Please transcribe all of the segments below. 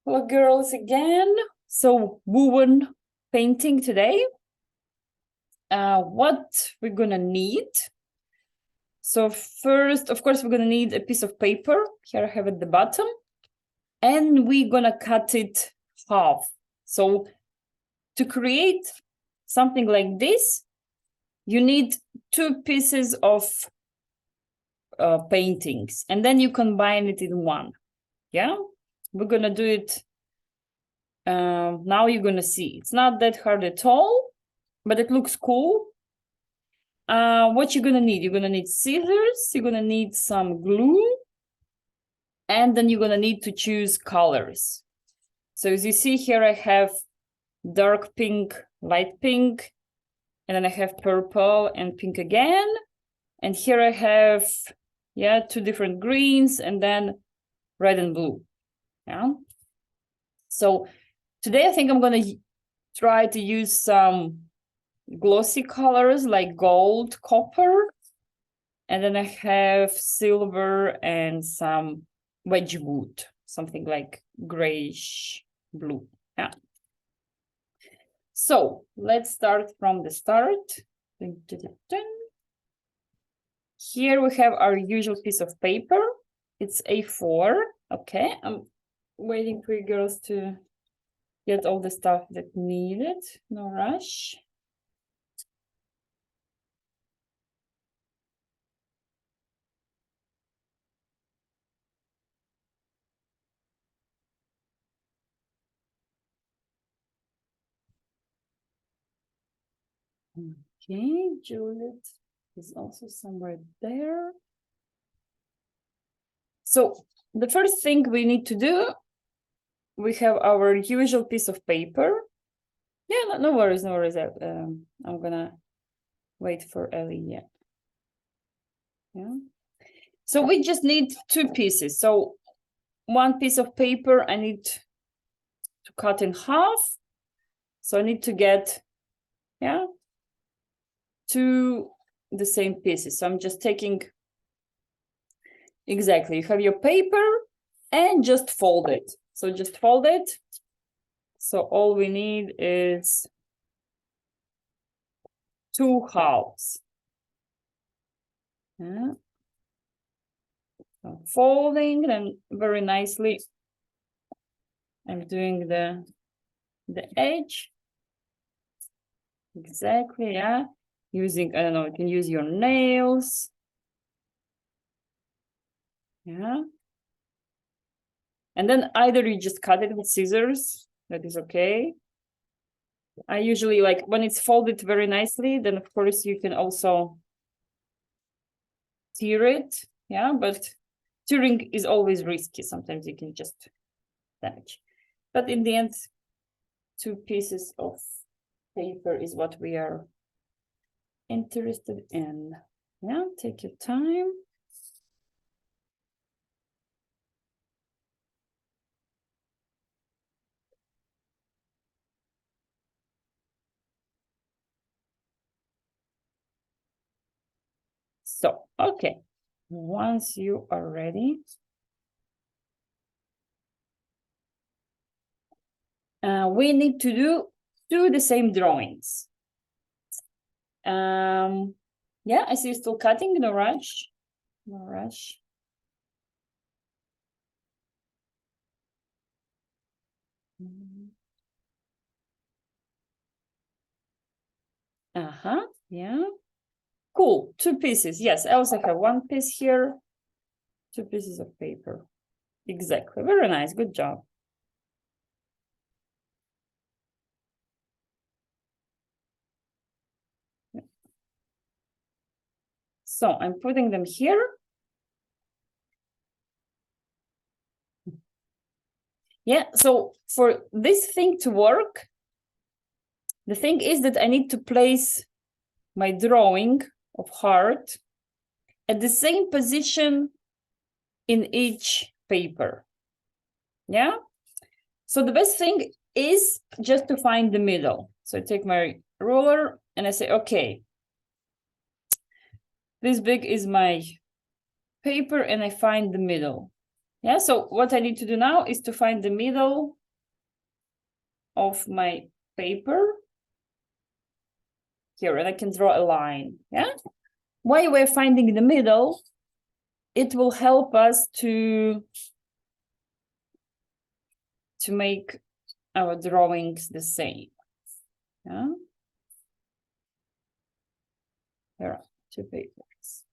Hello, girls, again. So, woven painting today. What we're gonna need. So first, of course, we're gonna need a piece of paper. Here I have at the bottom. And we're gonna cut it half. So to create something like this, you need 2 pieces of paintings, and then you combine it in one. Yeah, we're gonna do it. Now you're gonna see it's not that hard at all, but it looks cool. What you're gonna need? You're gonna need scissors, you're gonna need some glue, and then you're gonna need to choose colors. So as you see here, I have dark pink, light pink, and then I have purple and pink again. And here I have, 2 different greens, and then red and blue. Yeah. So today I think I'm gonna try to use some glossy colors like gold, copper, and then I have silver and some Wedgwood, something like grayish blue. Yeah. So let's start from the start. Here we have our usual piece of paper. It's A4. Okay, I'm waiting for you girls to get all the stuff that needed. No rush. Okay, Juliet is also somewhere there. So the first thing we need to do, we have our usual piece of paper. Yeah, no worries, no worries. I'm gonna wait for Ellie. Yeah. So we just need 2 pieces. So 1 piece of paper I need to cut in half. So I need to get, 2 the same pieces. So I'm just taking, exactly, you have your paper and just fold it. So just fold it. So all we need is 2 halves. Yeah. So folding them very nicely. I'm doing the edge. Exactly, yeah. Using, I don't know, you can use your nails. Yeah. And then either you just cut it with scissors, that is okay. I usually like when it's folded very nicely, then of course you can also tear it. Yeah, but tearing is always risky. Sometimes you can just damage. But in the end, 2 pieces of paper is what we are interested in. Yeah, take your time. So, okay, once you are ready, we need to do the same drawings. Yeah, I see you still cutting, no rush. No rush. Yeah. Cool, 2 pieces. Yes, I also have 1 piece here, 2 pieces of paper. Exactly, very nice, good job. So I'm putting them here. Yeah, so for this thing to work, the thing is that I need to place my drawing of heart at the same position in each paper. Yeah, so the best thing is just to find the middle. So I take my ruler and I say, okay, this big is my paper and I find the middle. Yeah, so what I need to do now is to find the middle of my paper here, and I can draw a line. Yeah, while we're finding the middle, it will help us to make our drawings the same. Yeah, there are two papers.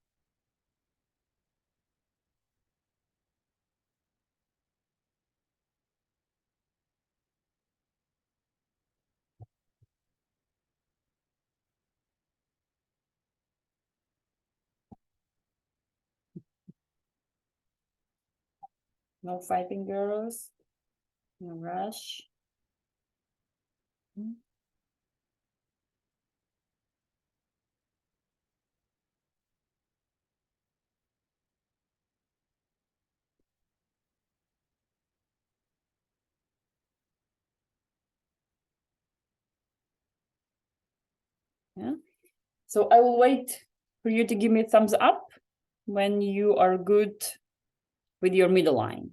No fighting, girls. No rush. Yeah. So I will wait for you to give me a thumbs up when you are good with your middle line.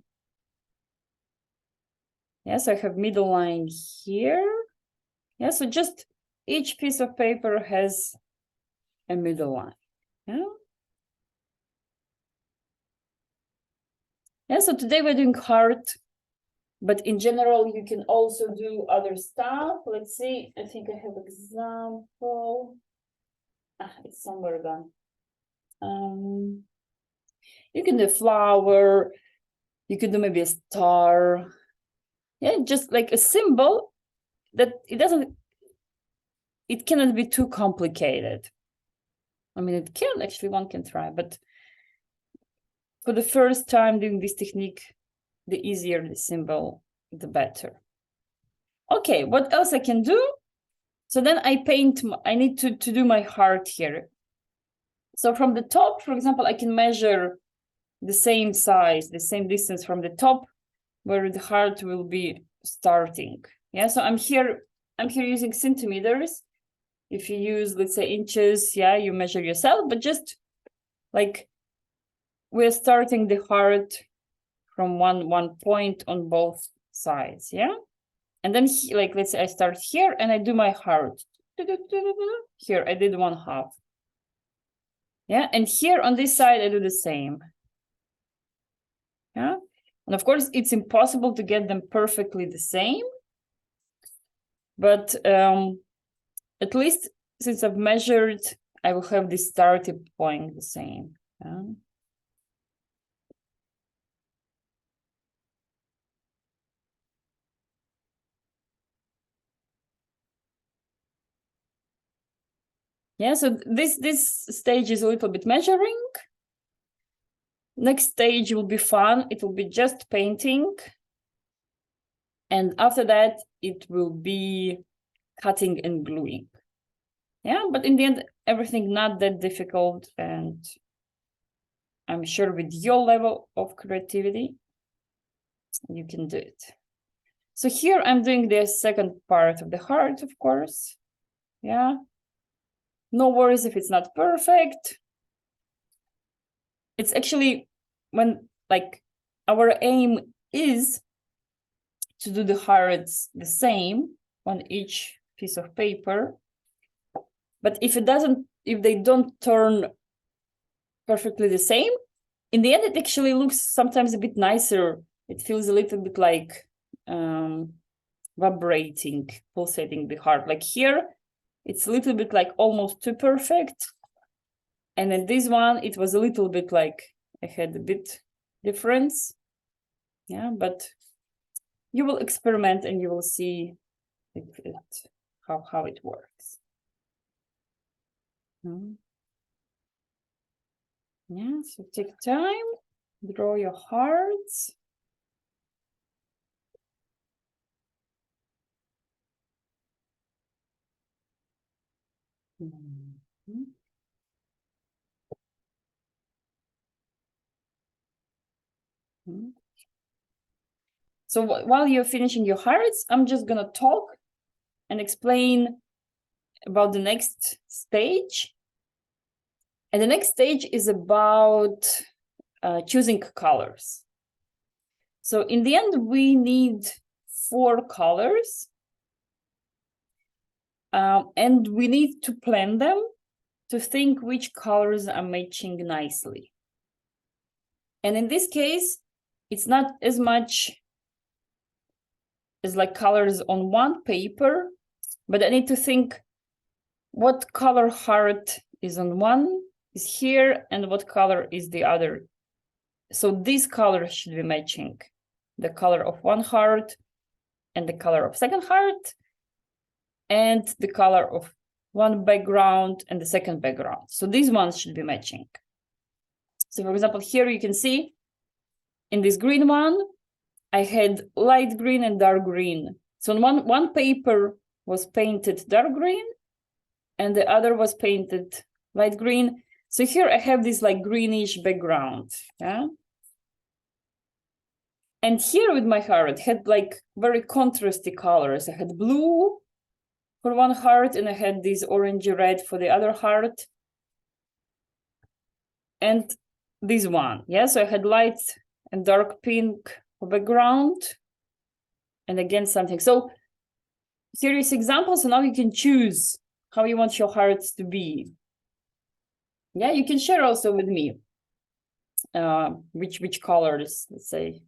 Yes, I have middle line here. Yeah, so just each piece of paper has a middle line. Yeah. Yeah, so today we're doing heart, but in general, you can also do other stuff. Let's see, I think I have example. It's somewhere gone. You can do a flower, you can do maybe a star. Yeah, just like a symbol that it cannot be too complicated. I mean, it can actually, one can try, but for the first time doing this technique, the easier the symbol, the better. Okay, what else I can do? So then I need to do my heart here. So from the top, for example, I can measure the same size, the same distance from the top where the heart will be starting. Yeah, so I'm here using centimeters. If you use, let's say, inches, yeah, you measure yourself, but just like we're starting the heart from one point on both sides, yeah? And then, like, let's say I start here and I do my heart. Here, I did 1/2. Yeah, and here on this side, I do the same. Yeah, and of course, it's impossible to get them perfectly the same. But at least since I've measured, I will have this starting point the same. Yeah. Yeah, so this stage is a little bit measuring. Next stage will be fun. It will be just painting. And after that, it will be cutting and gluing. Yeah, but in the end, everything not that difficult. And I'm sure with your level of creativity, you can do it. So here I'm doing the second part of the heart, of course. Yeah. No worries if it's not perfect. It's actually when, like, our aim is to do the hearts the same on each piece of paper. But if they don't turn perfectly the same, in the end, it actually looks sometimes a bit nicer. It feels a little bit like vibrating, pulsating the heart. Like here, it's a little bit like almost too perfect. And then this one, it was a little bit like I had a bit difference. Yeah, but you will experiment and you will see how it works. Yeah, so take time, draw your hearts. So while you're finishing your hearts, I'm just gonna talk and explain about the next stage. And the next stage is about choosing colors. So in the end, we need 4 colors. And we need to plan them to think which colors are matching nicely. And in this case, it's not as much as like colors on one paper, but I need to think what color heart is on one, is here, and what color is the other. So this color should be matching the color of one heart and the color of second heart and the color of one background and the second background. So these ones should be matching. So for example, here you can see in this green one, I had light green and dark green. So on one paper was painted dark green and the other was painted light green. So here I have this like greenish background, yeah? And here with my heart, had like very contrasty colors. I had blue for one heart and I had this orangey red for the other heart. And this one, yeah? So I had light and dark pink for background. And again, something. So here is examples, so now you can choose how you want your hearts to be. Yeah, you can share also with me which colors, let's say.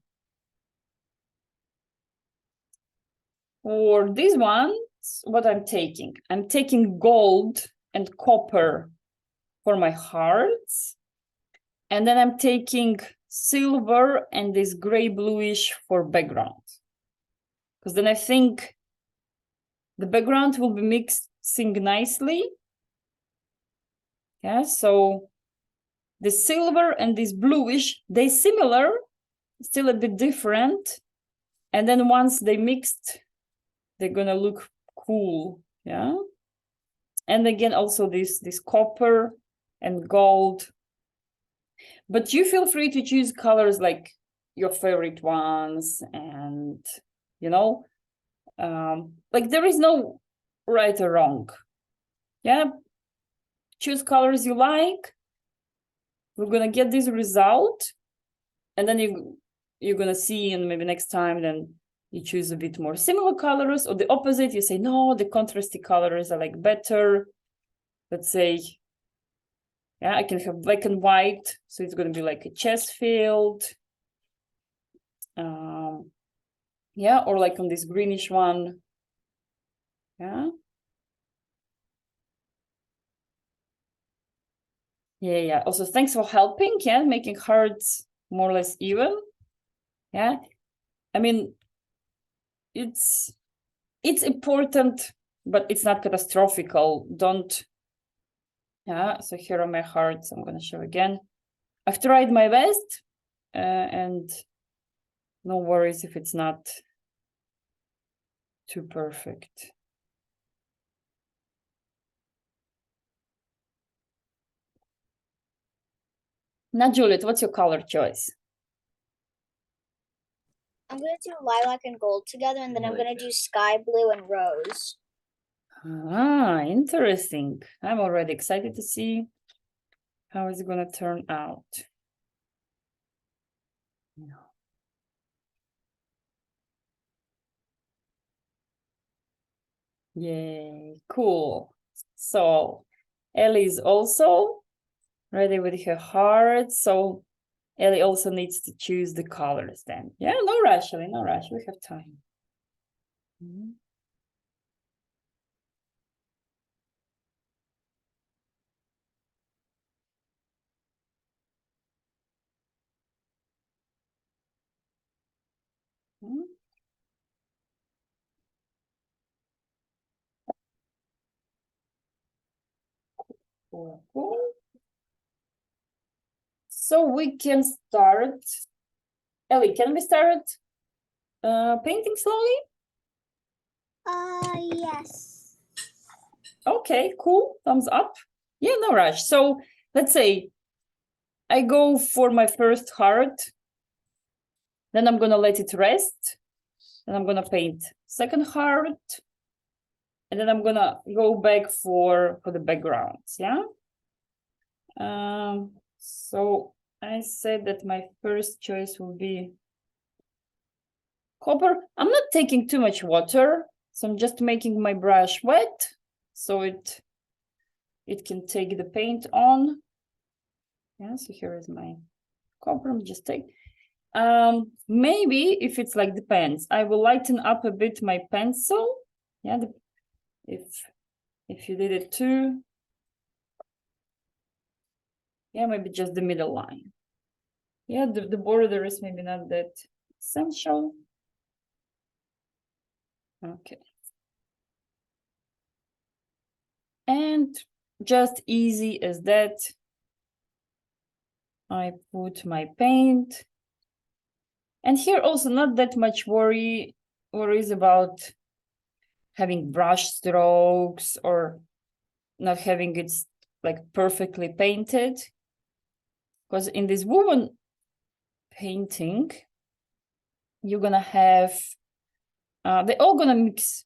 For these ones, what I'm taking gold and copper for my hearts. And then I'm taking silver and this gray bluish for background. Because then I think the background will be mixing nicely. Yeah, so the silver and this bluish, they similar, still a bit different. And then once they mixed, they're gonna look cool, yeah? And again, also this copper and gold. But you feel free to choose colors like your favorite ones and, you know, like there is no right or wrong. Yeah, choose colors you like. We're gonna get this result, and then you're gonna see, and maybe next time then you choose a bit more similar colors, or the opposite. You say no, the contrasty colors are like better. Let's say, yeah, I can have black and white, so it's gonna be like a chess field. Yeah, or like on this greenish one. Yeah. Yeah. Also, thanks for helping. Yeah, making hearts more or less even. Yeah, I mean, it's important, but it's not catastrophical. Don't. Yeah. So here are my hearts. I'm gonna show again. I've tried my best, and no worries if it's not too perfect. Now, Juliet, what's your color choice? I'm going to do lilac and gold together, and then I'm going to do sky blue and rose. Ah, interesting. I'm already excited to see how it's going to turn out. Yay, cool. So Ellie is also ready with her heart. So Ellie also needs to choose the colors then. Yeah, no rush, Ellie, no rush. We have time. Mm-hmm. Cool. So we can start. Ellie, can we start painting slowly? Yes. Okay, cool. Thumbs up. Yeah, no rush. So let's say I go for my first heart. Then I'm gonna let it rest. And I'm gonna paint second heart. And then I'm gonna go back for the backgrounds, yeah? So I said that my first choice will be copper. I'm not taking too much water, so I'm just making my brush wet so it can take the paint on. Yeah, so here is my copper. I'm just take. Maybe if it's like depends, I will lighten up a bit my pencil. Yeah, if you did it too. Yeah, maybe just the middle line. Yeah, the border is maybe not that essential. Okay. And just easy as that, I put my paint. And here also not that much worries about having brush strokes or not having it like perfectly painted. Because in this woven painting, you're gonna have, they're all gonna mix.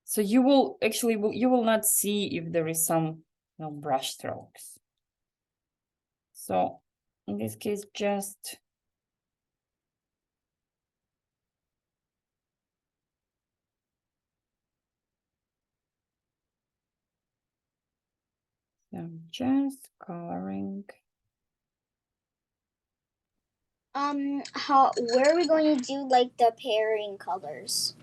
So you will actually, you will not see if there is some brush strokes. So in this case, just just coloring. Where are we going to do like the pairing colors?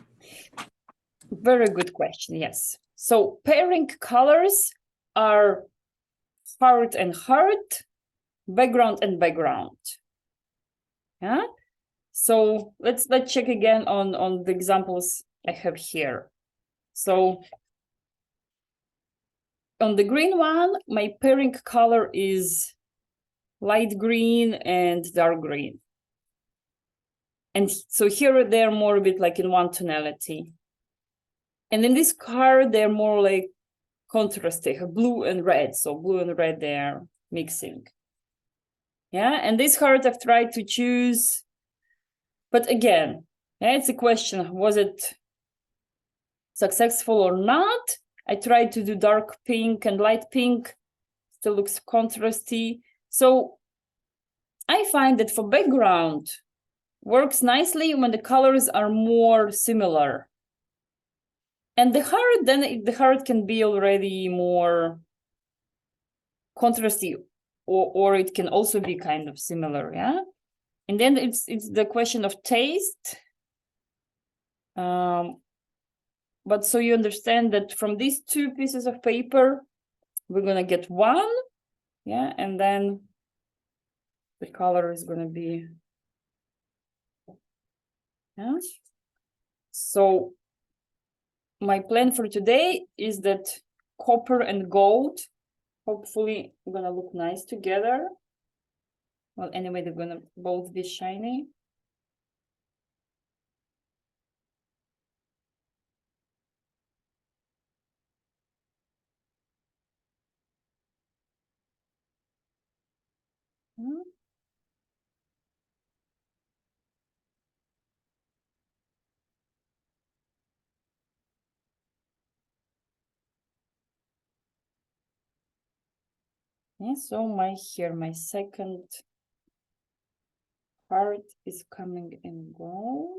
Very good question. Yes. So pairing colors are heart and heart, background and background. Yeah. So let's check again on the examples I have here. So on the green one, my pairing color is light green and dark green. And so here they're more a bit like in one tonality. And in this card, they're more like contrasting, blue and red. So blue and red, they're mixing. Yeah, and this card I've tried to choose. But again, yeah, it's a question, was it successful or not? I tried to do dark pink and light pink, still looks contrasty. So I find that for background, works nicely when the colors are more similar. And the heart, then the heart can be already more contrasty, or it can also be kind of similar, yeah? And then it's the question of taste. But so you understand that from these two pieces of paper, we're gonna get one, yeah, and then the color is gonna be, yeah. So my plan for today is that copper and gold hopefully gonna look nice together. Well, anyway, they're gonna both be shiny. Yeah, so my second part is coming in gold.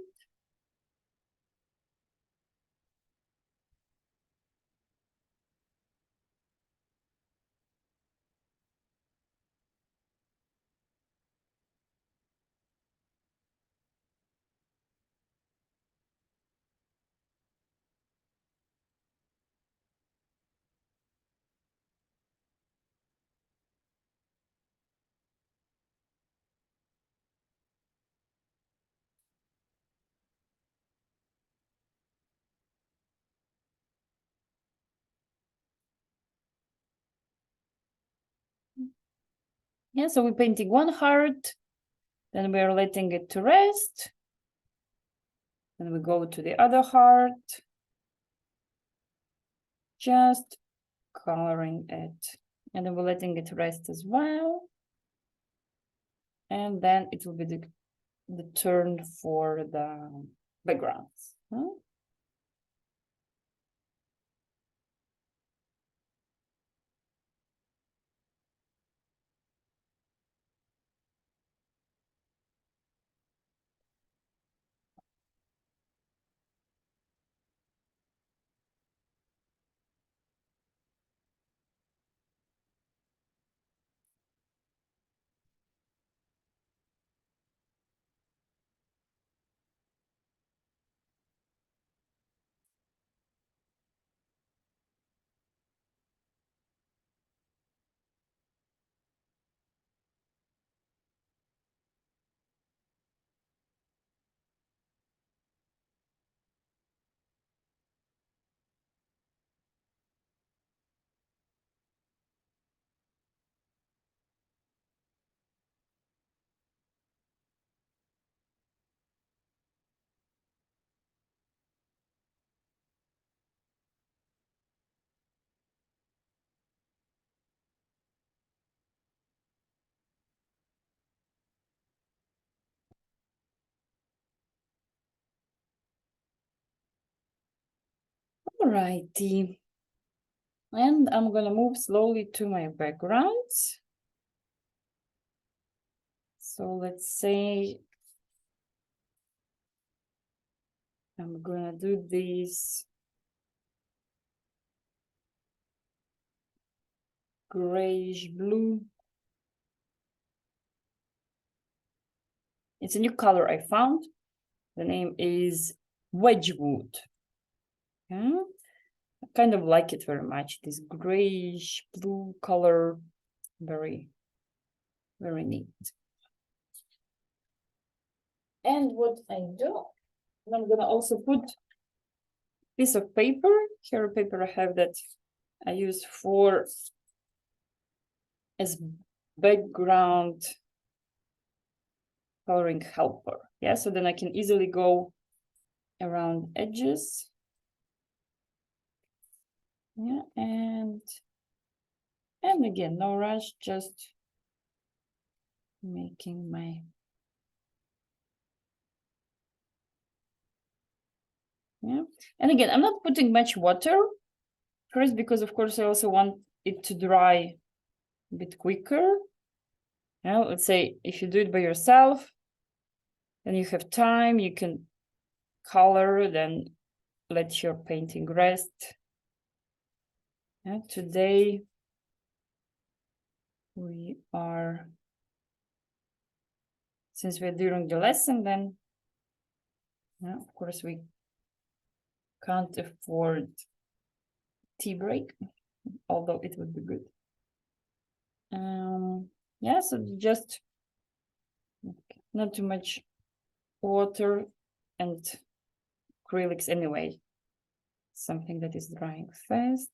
Yeah, so we're painting one heart, then we are letting it to rest. Then we go to the other heart, just coloring it. And then we're letting it rest as well. And then it will be the turn for the backgrounds. Alrighty. And I'm gonna move slowly to my backgrounds. So let's say I'm gonna do this grayish blue. It's a new color I found. The name is Wedgwood. Yeah, I kind of like it very much. This grayish blue color, very, very neat. And what I do, I'm gonna also put piece of paper. Here a paper I have that I use for as background coloring helper. Yeah, so then I can easily go around edges. Yeah, and again, no rush, just making my yeah. And again, I'm not putting much water first because of course I also want it to dry a bit quicker. Now, let's say if you do it by yourself, then you have time, you can color, then let your painting rest. Yeah, today we are, since we're during the lesson, then yeah, of course we can't afford tea break, although it would be good. Yeah, so just not too much water and acrylics anyway. Something that is drying fast.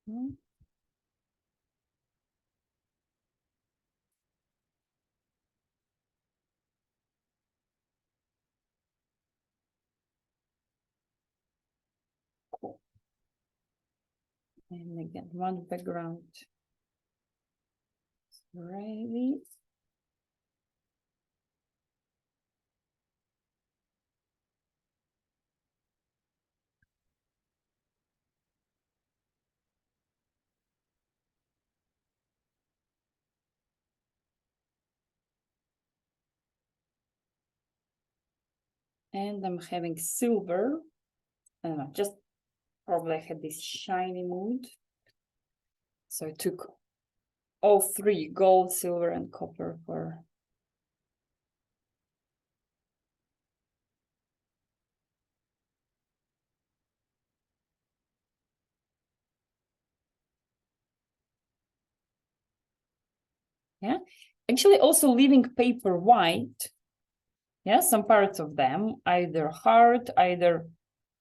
Mm. Cool. And again, one background ready. And I'm having silver. I don't know, just probably I had this shiny mood. So I took all three, gold, silver, and copper for yeah. Actually, also leaving paper white. Yeah, some parts of them, either heart, either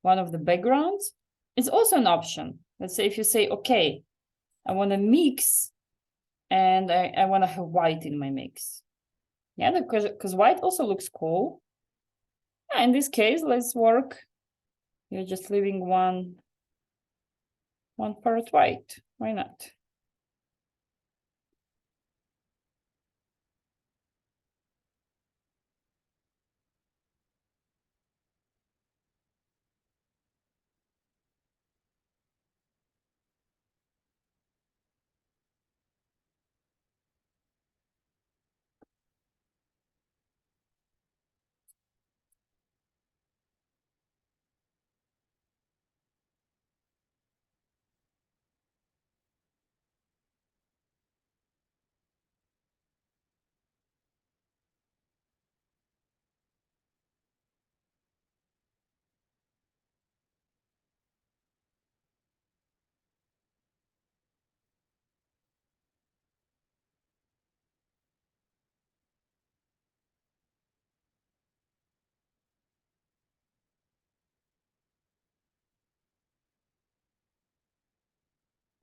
one of the backgrounds, is also an option. Let's say if you say, okay, I want to mix and I want to have white in my mix. Yeah, because white also looks cool. Yeah, in this case, let's work. You're just leaving one part white. Why not?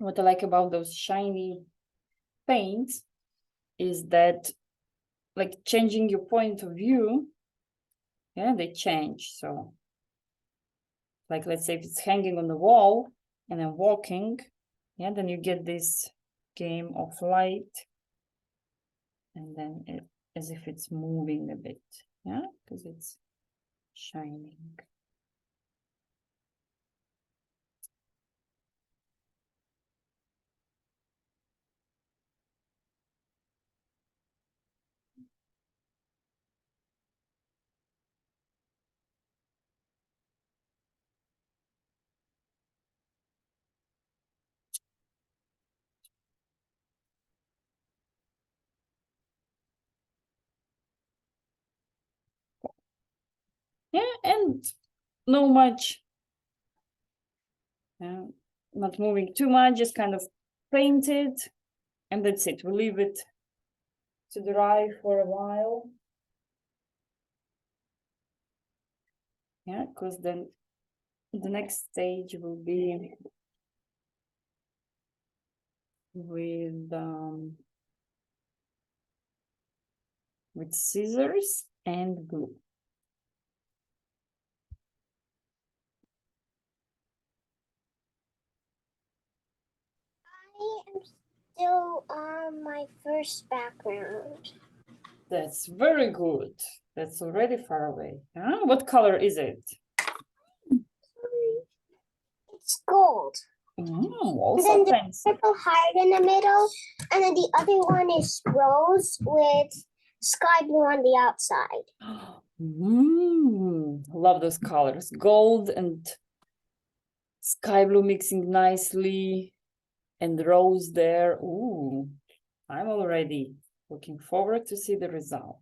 what I like about those shiny paints is that, like, changing your point of view, yeah, they change. So, like, let's say if it's hanging on the wall and then walking, yeah, then you get this game of light, and then it as if it's moving a bit, yeah, because it's shining. Yeah, and no much, not moving too much, just kind of paint it, and that's it. We leave it to dry for a while. Yeah, because then the next stage will be with scissors and glue. I am still on my first background. That's very good. That's already far away. Huh? What color is it? It's gold. Also and then there's fancy. purple heart in the middle, and then the other one is rose with sky blue on the outside. Love those colors. Gold and sky blue mixing nicely, and rose there. Ooh, I'm already looking forward to see the result.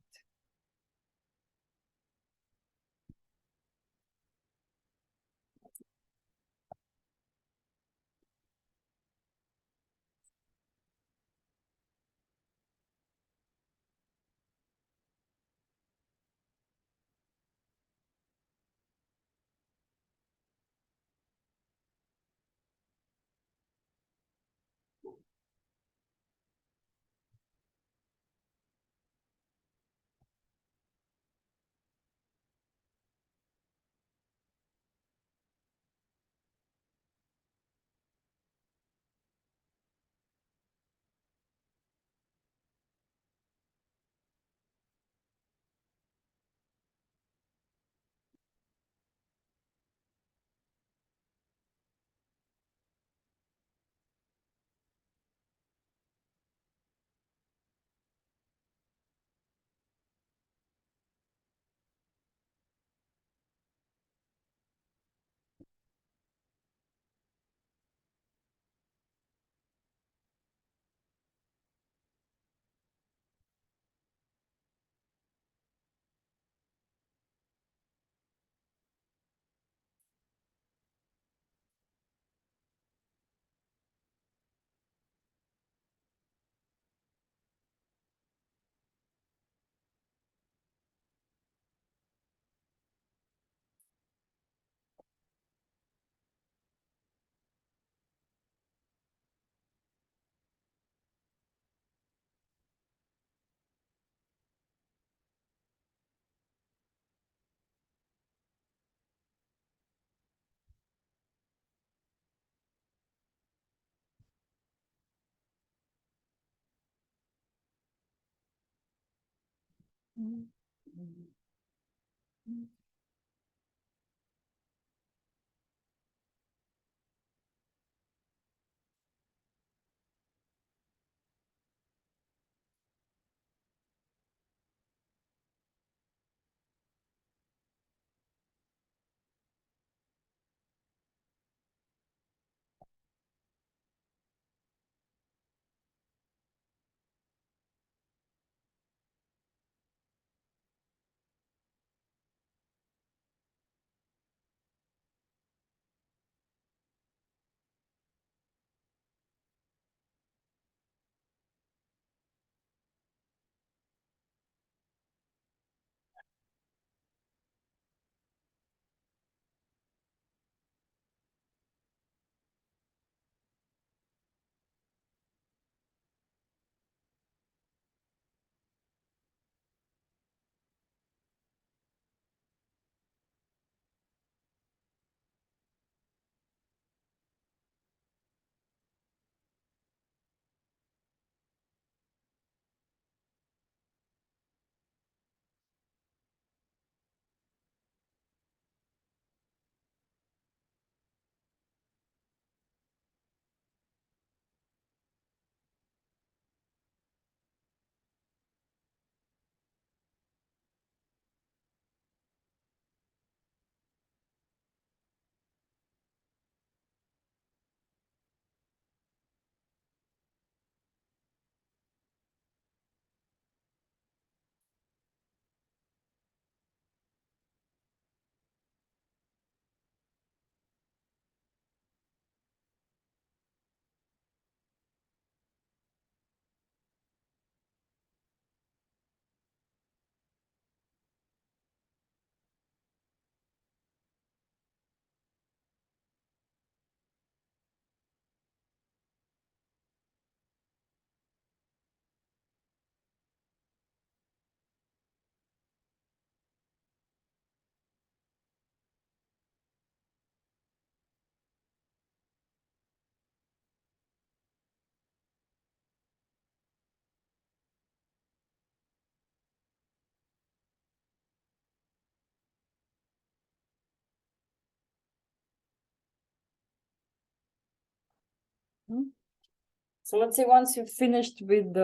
So let's say once you've finished with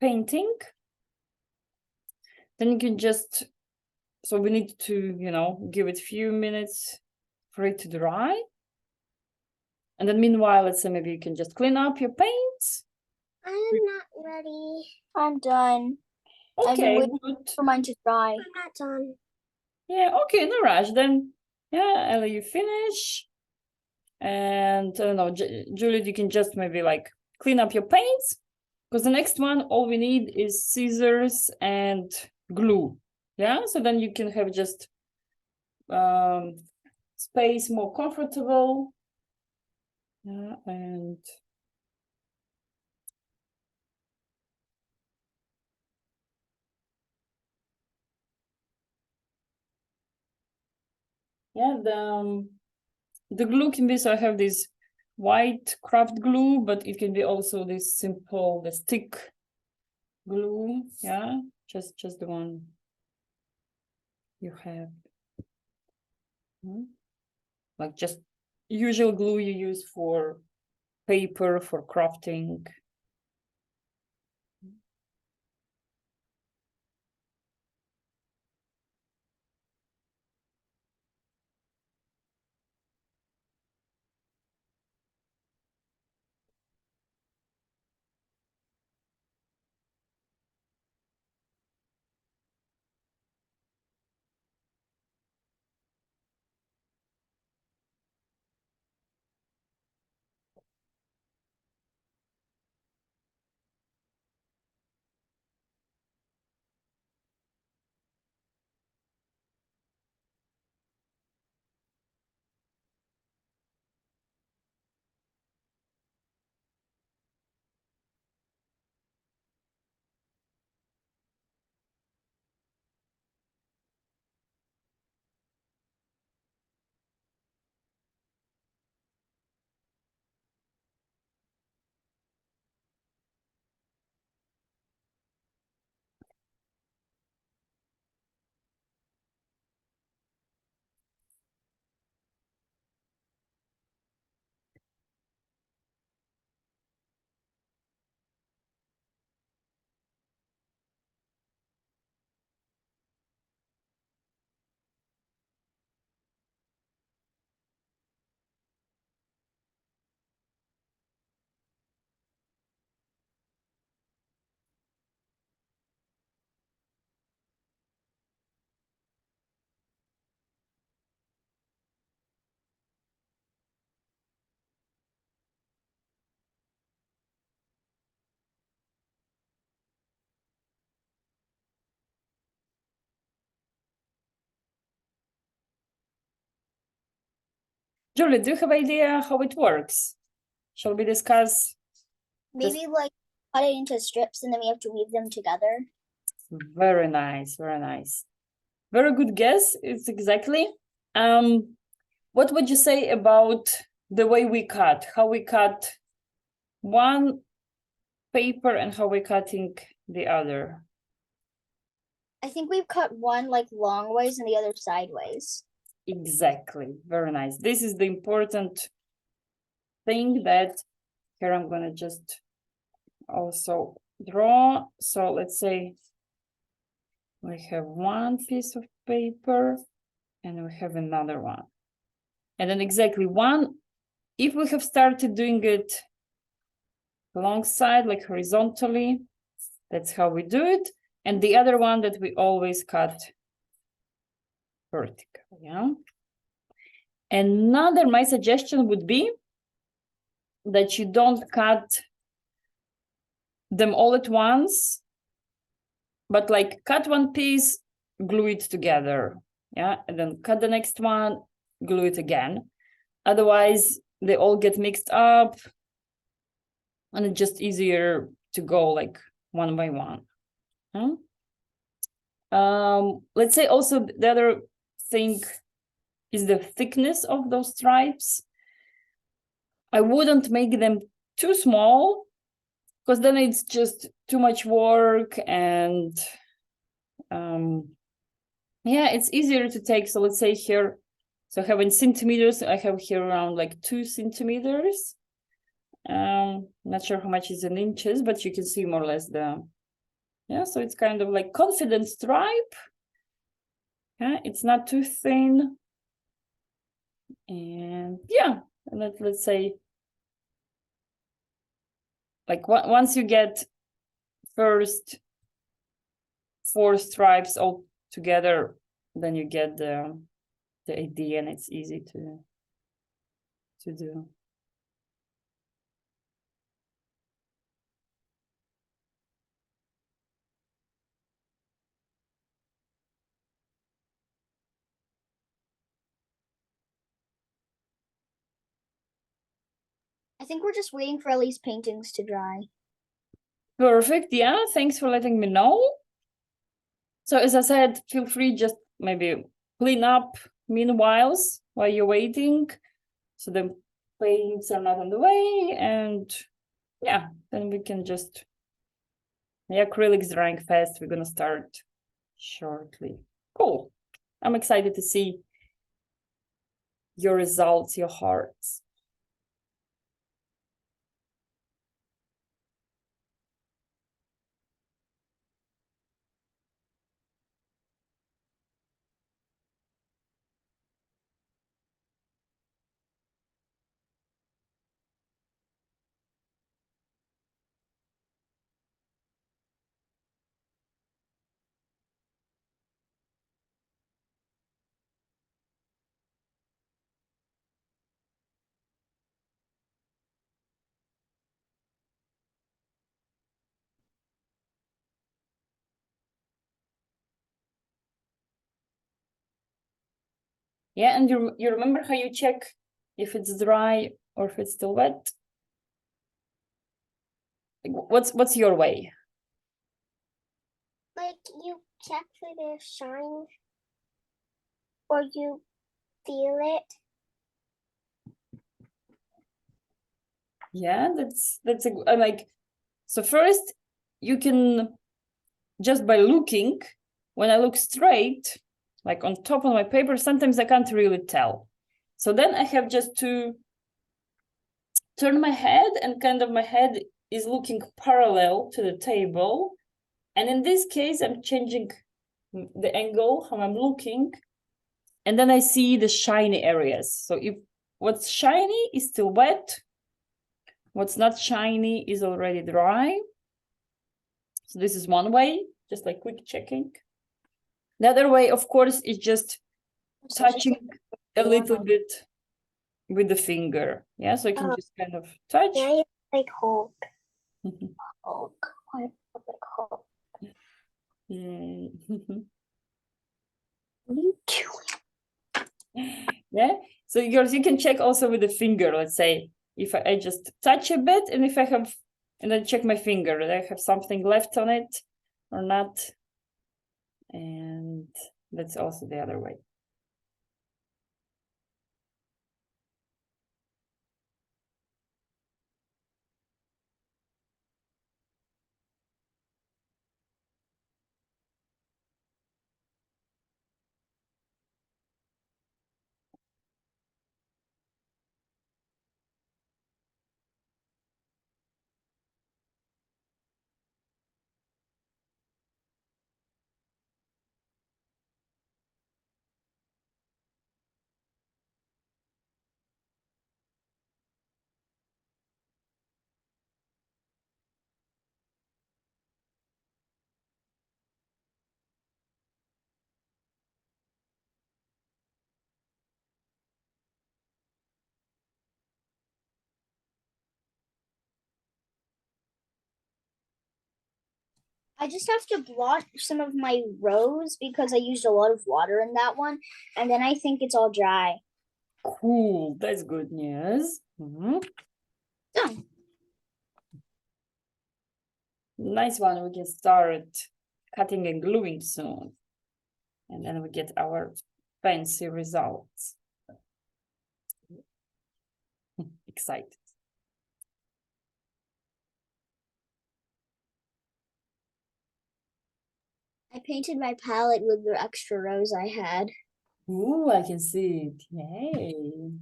painting, then you can just, so we need to, you know, give it a few minutes for it to dry. And then meanwhile, let's say maybe you can just clean up your paints. I'm not ready. I'm done. I've been Okay, waiting good. for mine to dry. I'm not done. Yeah, okay, no rush. Then, yeah, Ellie, you finish. And I don't know, Juliet, you can just maybe like clean up your paints, because the next one, all we need is scissors and glue. Yeah, so then you can have just space more comfortable. Yeah, and yeah, the glue can be, so I have this white craft glue, but it can be also this simple, the stick glue. Yeah, just the one you have. Like just usual glue you use for paper, for crafting. Julie, do you have idea how it works? Shall we discuss? Maybe like cut it into strips and then we have to weave them together. Very nice, very nice. Very good guess. It's exactly. What would you say about the way we cut? How we cut one paper and how we're cutting the other? I think we've cut one like long ways and the other sideways. Exactly. Very nice. This is the important thing that here I'm going to just also draw. So let's say we have one piece of paper and we have another one. And then exactly one, if we have started doing it alongside, like horizontally, that's how we do it. And the other one that we always cut vertical, yeah. Another, my suggestion would be that you don't cut them all at once, but like cut one piece, glue it together, yeah, and then cut the next one, glue it again. Otherwise, they all get mixed up, and it's just easier to go like one by one. Huh? Let's say also the other thing is the thickness of those stripes. I wouldn't make them too small, because then it's just too much work, and yeah, it's easier to take. So let's say here, so I have in centimeters, I have here around like 2 centimeters. Not sure how much is in inches, but you can see more or less the, yeah, so it's kind of like confident stripe. Yeah, it's not too thin. And yeah, let's say, like once you get first 4 stripes all together, then you get the idea, and it's easy to do. I think we're just waiting for Ellie's paintings to dry. Perfect. Yeah, thanks for letting me know. So as I said, feel free, just maybe clean up meanwhile while you're waiting, so the paints are not on the way. And yeah, then we can just, the acrylic's drying fast. We're gonna start shortly. Cool. I'm excited to see your results, your hearts. Yeah, and you remember how you check if it's dry or if it's still wet? What's your way? Like you check for the shine, or you feel it. Yeah, that's a like, so first you can, just by looking, when I look straight, like on top of my paper, sometimes I can't really tell. So then I have just to turn my head, and kind of my head is looking parallel to the table. And in this case, I'm changing the angle, how I'm looking, and then I see the shiny areas. So if what's shiny is still wet, what's not shiny is already dry. So this is one way, just like quick checking. The other way, of course, is just touching a little bit with the finger. Yeah, so I can just kind of touch. Yeah, you like Hulk. Hulk. I like Hulk. Yeah. What are you doing? Yeah, so yours, you can check also with the finger. Let's say if I just touch a bit, and if I have, and then check my finger, that I have something left on it or not. And that's also the other way. I just have to blot some of my rose because I used a lot of water in that one, and then I think it's all dry. Cool, that's good news. Done. Nice one. We can start cutting and gluing soon, and then we get our fancy results. Excited. I painted my palette with the extra rose I had. Ooh, I can see it. Yay.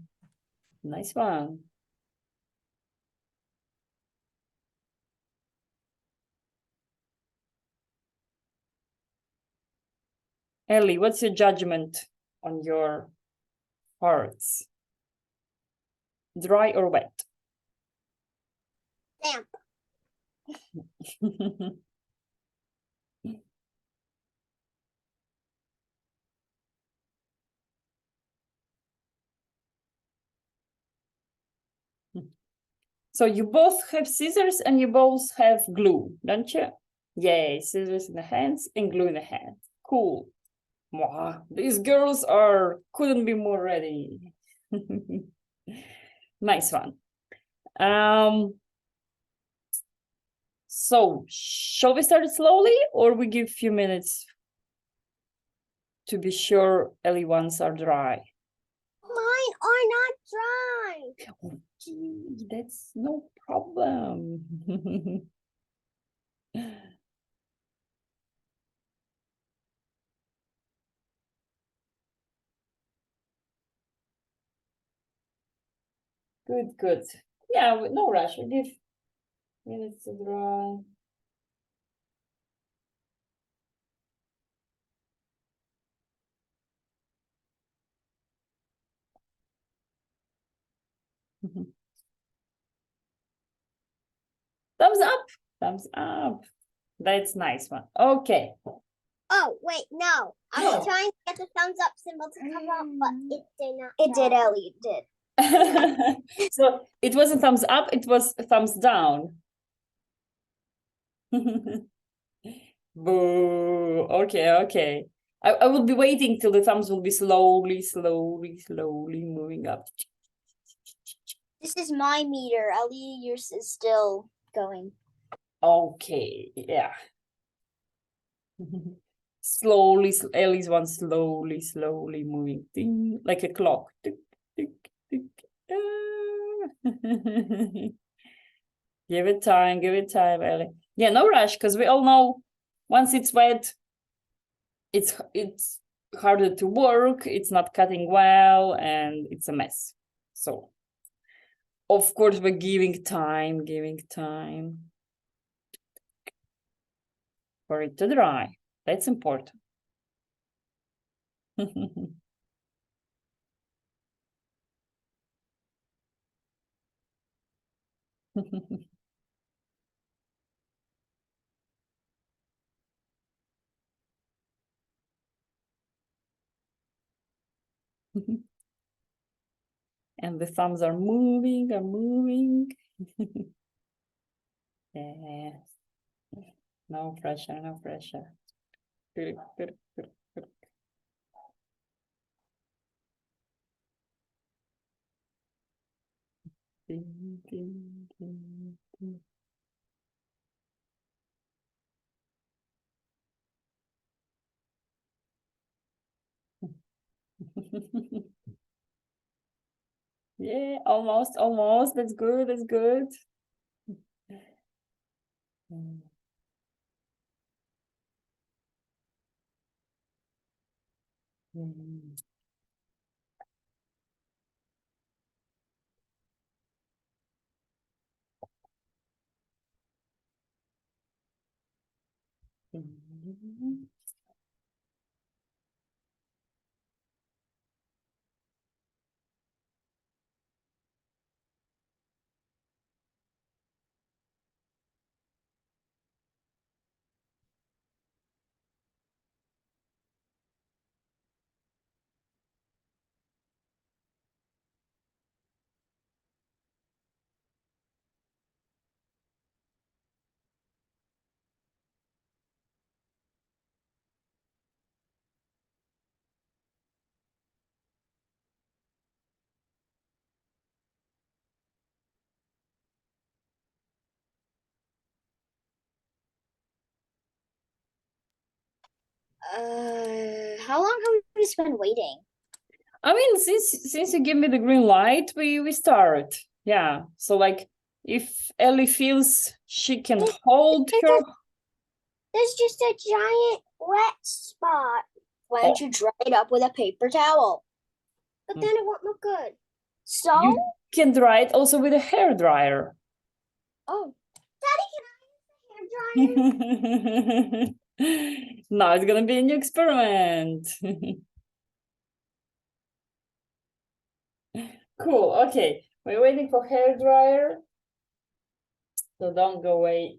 Nice one. Ellie, what's your judgment on your hearts? Dry or wet? Damp. So you both have scissors and you both have glue, don't you? Yay, scissors in the hands and glue in the hand. Cool. Wow, these girls couldn't be more ready. Nice one. So shall we start slowly or we give a few minutes to be sure Ellie ones are dry? Mine are not dry. Okay, that's no problem. Good, good. Yeah, no rush. We give minutes to dry. Thumbs up. Thumbs up. That's nice one. Okay. Oh, wait, no. I was No. trying to get the thumbs up symbol to come up, but it did not. It did, show. Ellie. It did. So it wasn't thumbs up, it was a thumbs down. Boo. Okay, okay. I will be waiting till the thumbs will be slowly moving up. This is my meter. Ellie, yours is still going. Okay, yeah. Slowly, Ellie's one slowly moving. Ding, like a clock. Tick, tick, tick. Give it time, Ellie. Yeah, no rush, because we all know once it's wet, it's harder to work, it's not cutting well, and it's a mess. So, of course, we're giving time for it to dry. That's important. And the thumbs are moving. Yes. No pressure. Good. Ding, ding, ding, ding. Yeah, almost. That's good. How long have we spent waiting? I mean, since you give me the green light, we start. Yeah. So like if Ellie feels she can hold her. There's just a giant wet spot, Why don't you dry it up with a paper towel? but then it won't look good. So, You can dry it also with a hair dryer. oh, Daddy, can I use the hair dryer? Now it's gonna be a new experiment. Cool, okay. We're waiting for hair dryer. So don't go away.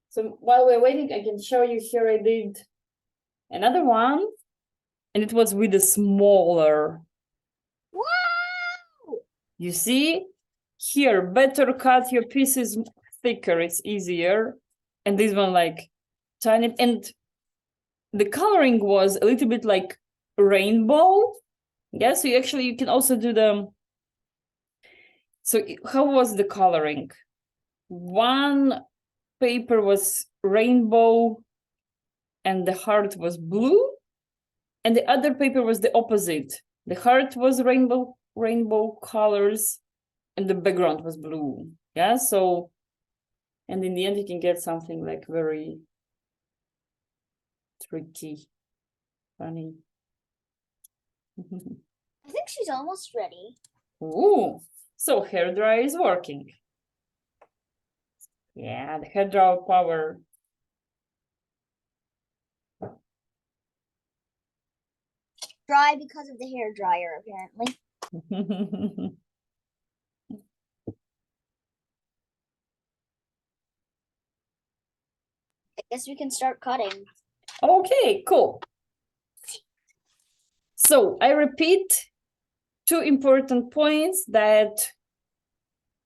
So while we're waiting, I can show you here I did another one, and it was with a smaller. Wow! You see? Here, better cut your pieces thicker, it's easier. And this one like tiny, and the coloring was a little bit like rainbow. Yeah, so you can also do the. So how was the coloring? One paper was rainbow and the heart was blue, and the other paper was the opposite. The heart was rainbow colors, and the background was blue. Yeah, so, and in the end you can get something like very tricky, funny. I think she's almost ready. Ooh, so hairdryer is working. Yeah, the hairdryer power. Dry because of the hair dryer, apparently. I guess we can start cutting. Okay, cool. So I repeat two important points that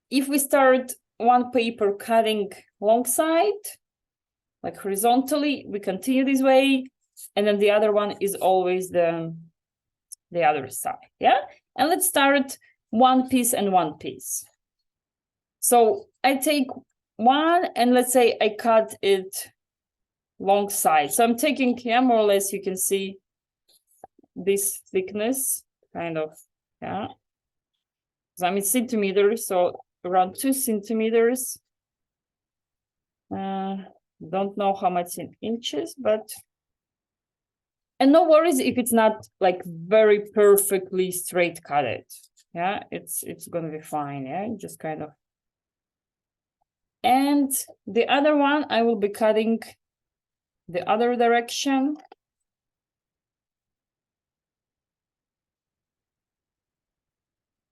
if we start one paper cutting long side, like horizontally, we continue this way, and then the other one is always the other side, yeah? And let's start one piece and one piece. So I take one, and let's say I cut it long side. So I'm taking, yeah, more or less, you can see this thickness, kind of, yeah. So I'm in centimeters, so around 2 centimeters. Don't know how much in inches, but, and no worries if it's not like very perfectly straight cut it. Yeah, it's gonna be fine. Yeah, just kind of. And the other one, I will be cutting the other direction.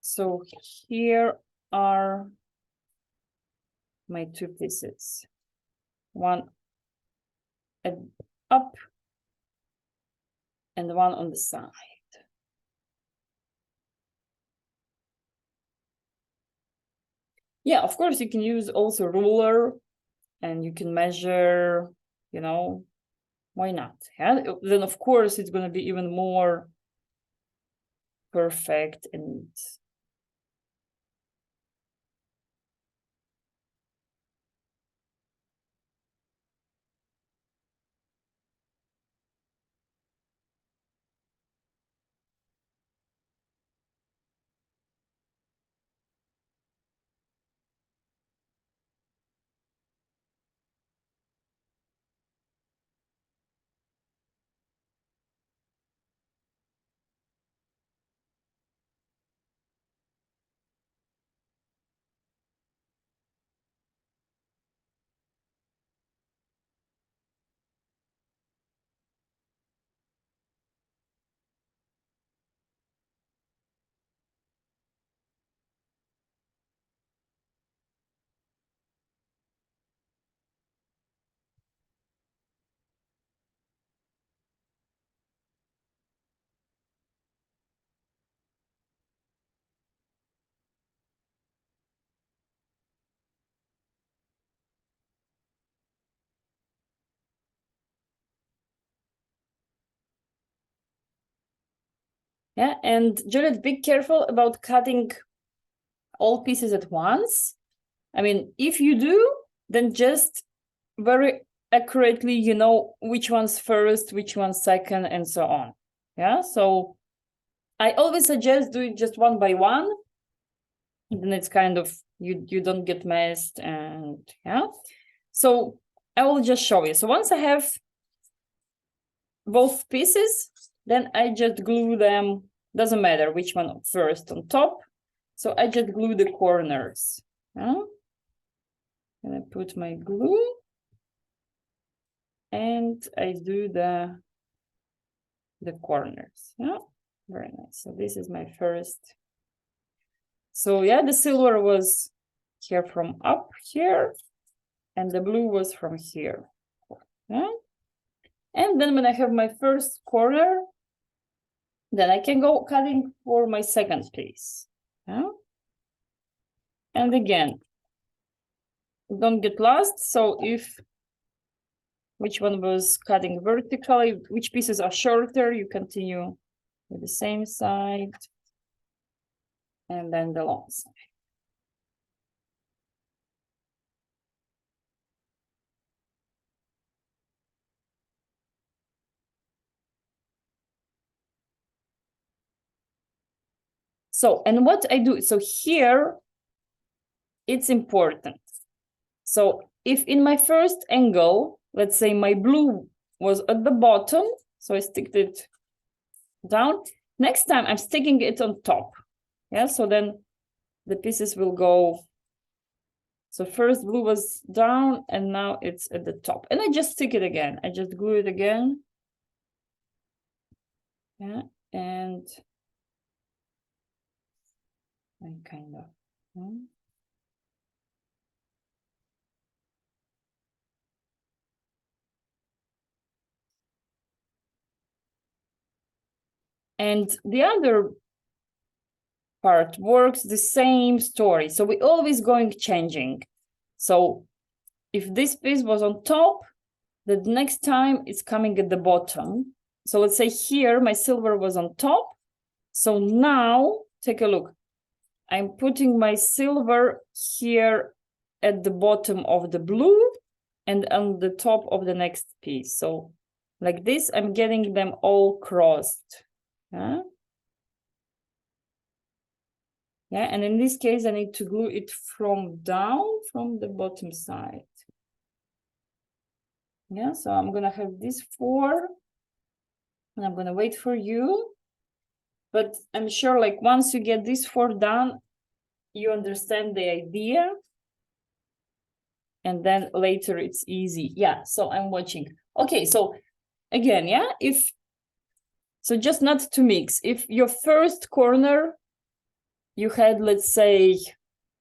So here are my two pieces. One up and one on the side. Yeah, of course, you can use also ruler and you can measure, you know, why not? Yeah, then of course it's going to be even more perfect and yeah. And Juliet, be careful about cutting all pieces at once. I mean, if you do, then just very accurately, you know, which one's first, which one's second, and so on. Yeah, so I always suggest do it just one by one. Then it's kind of, you don't get messed, and yeah. So I will just show you. So once I have both pieces, then I just glue them. Doesn't matter which one first on top. So I just glue the corners. Yeah? And I put my glue. And I do the corners. Yeah, very nice. So this is my first. So yeah, the silver was here from up here, and the blue was from here. Yeah. And then when I have my first corner, then I can go cutting for my second piece. Yeah. And again, don't get lost. So if which one was cutting vertically, which pieces are shorter, you continue with the same side. And then the long side. So, and what I do, so here, it's important. So if in my first angle, let's say my blue was at the bottom, so I stick it down, next time I'm sticking it on top. Yeah, so then the pieces will go. So first blue was down and now it's at the top. And I just stick it again. I just glue it again. Yeah, and I kind of. And the other part works the same story. So we always going changing. So if this piece was on top, the next time it's coming at the bottom. So let's say here my silver was on top. So now take a look. I'm putting my silver here at the bottom of the blue and on the top of the next piece. So like this, I'm getting them all crossed. Yeah. Yeah, and in this case, I need to glue it from down, from the bottom side. Yeah, so I'm gonna have these 4, and I'm gonna wait for you. But I'm sure, like, once you get these 4 done, you understand the idea. And then later it's easy. Yeah, so I'm watching. Okay, so again, yeah, so just not to mix. If your first corner, you had, let's say,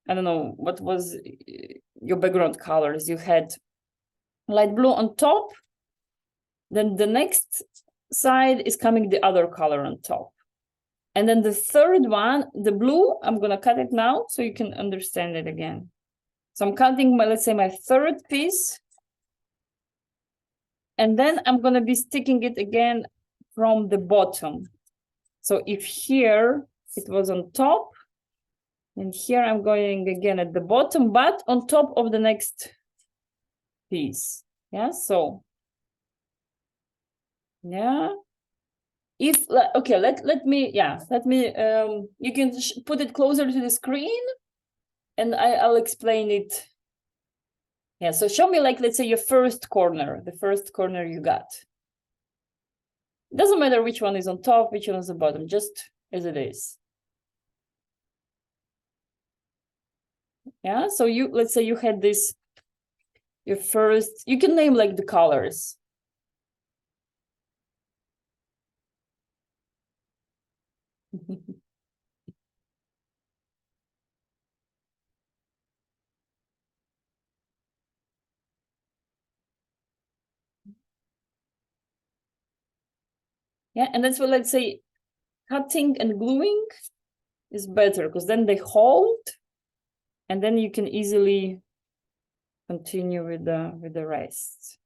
I don't know, what was your background colors? You had light blue on top, then the next side is coming the other color on top. And then the third one, the blue, I'm gonna cut it now so you can understand it again. So I'm cutting my, let's say, my third piece. And then I'm gonna be sticking it again from the bottom. So if here it was on top, and here I'm going again at the bottom, but on top of the next piece. Yeah, so yeah. If okay, let me you can put it closer to the screen, and I'll explain it. Yeah, so show me, like, let's say your first corner, the first corner you got. Doesn't matter which one is on top, which one is the bottom, just as it is. Yeah, so let's say you had this, your first, you can name like the colors. Yeah, and that's what, let's say, cutting and gluing is better, because then they hold, and then you can easily continue with the rest.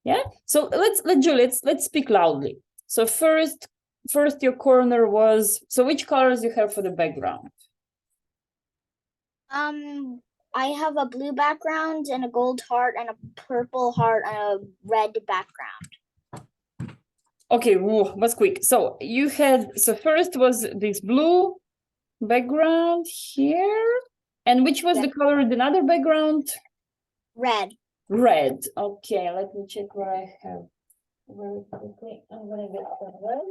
Yeah, so let's speak loudly. So first your corner was, so which colors you have for the background? I have a blue background and a gold heart and a purple heart and a red background. Okay, was quick. So you had, so first was this blue background here, and which was the color in another background? Red. Red. Okay, let me check where I have very quickly. I'm gonna get the red.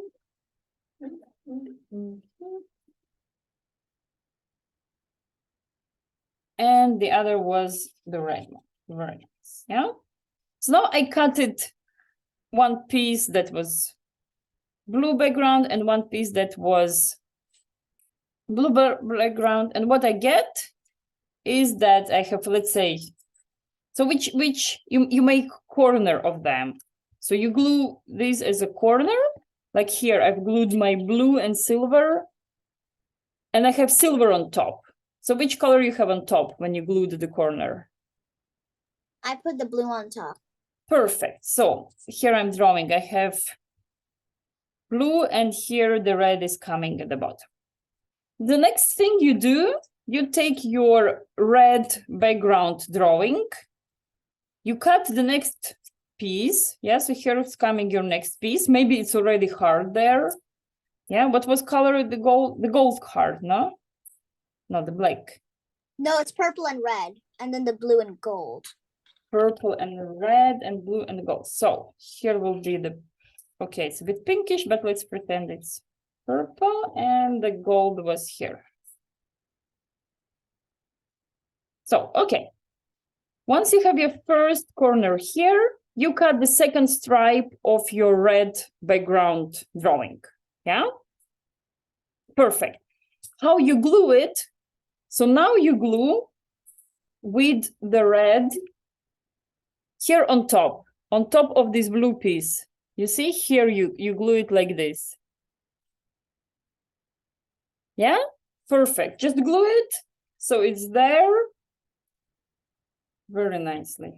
And the other was the red one. Very nice. Yeah. So now I cut it one piece that was blue background and one piece that was blue background, and what I get is that I have, let's say, so which you make corner of them. So you glue this as a corner, like here I've glued my blue and silver, and I have silver on top. So which color you have on top when you glued the corner? I put the blue on top. Perfect. So here I'm drawing, I have blue, and here the red is coming at the bottom. The next thing you do, you take your red background drawing, you cut the next piece. Yeah, so here it's coming your next piece. Maybe it's already hard there. Yeah, what was colored? The gold hard, no? No, the black. No, it's purple and red, and then the blue and gold. Purple and red and blue and gold. So here will be the, okay, it's a bit pinkish, but let's pretend it's purple, and the gold was here. So, okay. Once you have your first corner here, you cut the second stripe of your red background drawing. Yeah? Perfect. How you glue it? So now you glue with the red here on top of this blue piece. You see here, you glue it like this. Yeah? Perfect. Just glue it so it's there very nicely.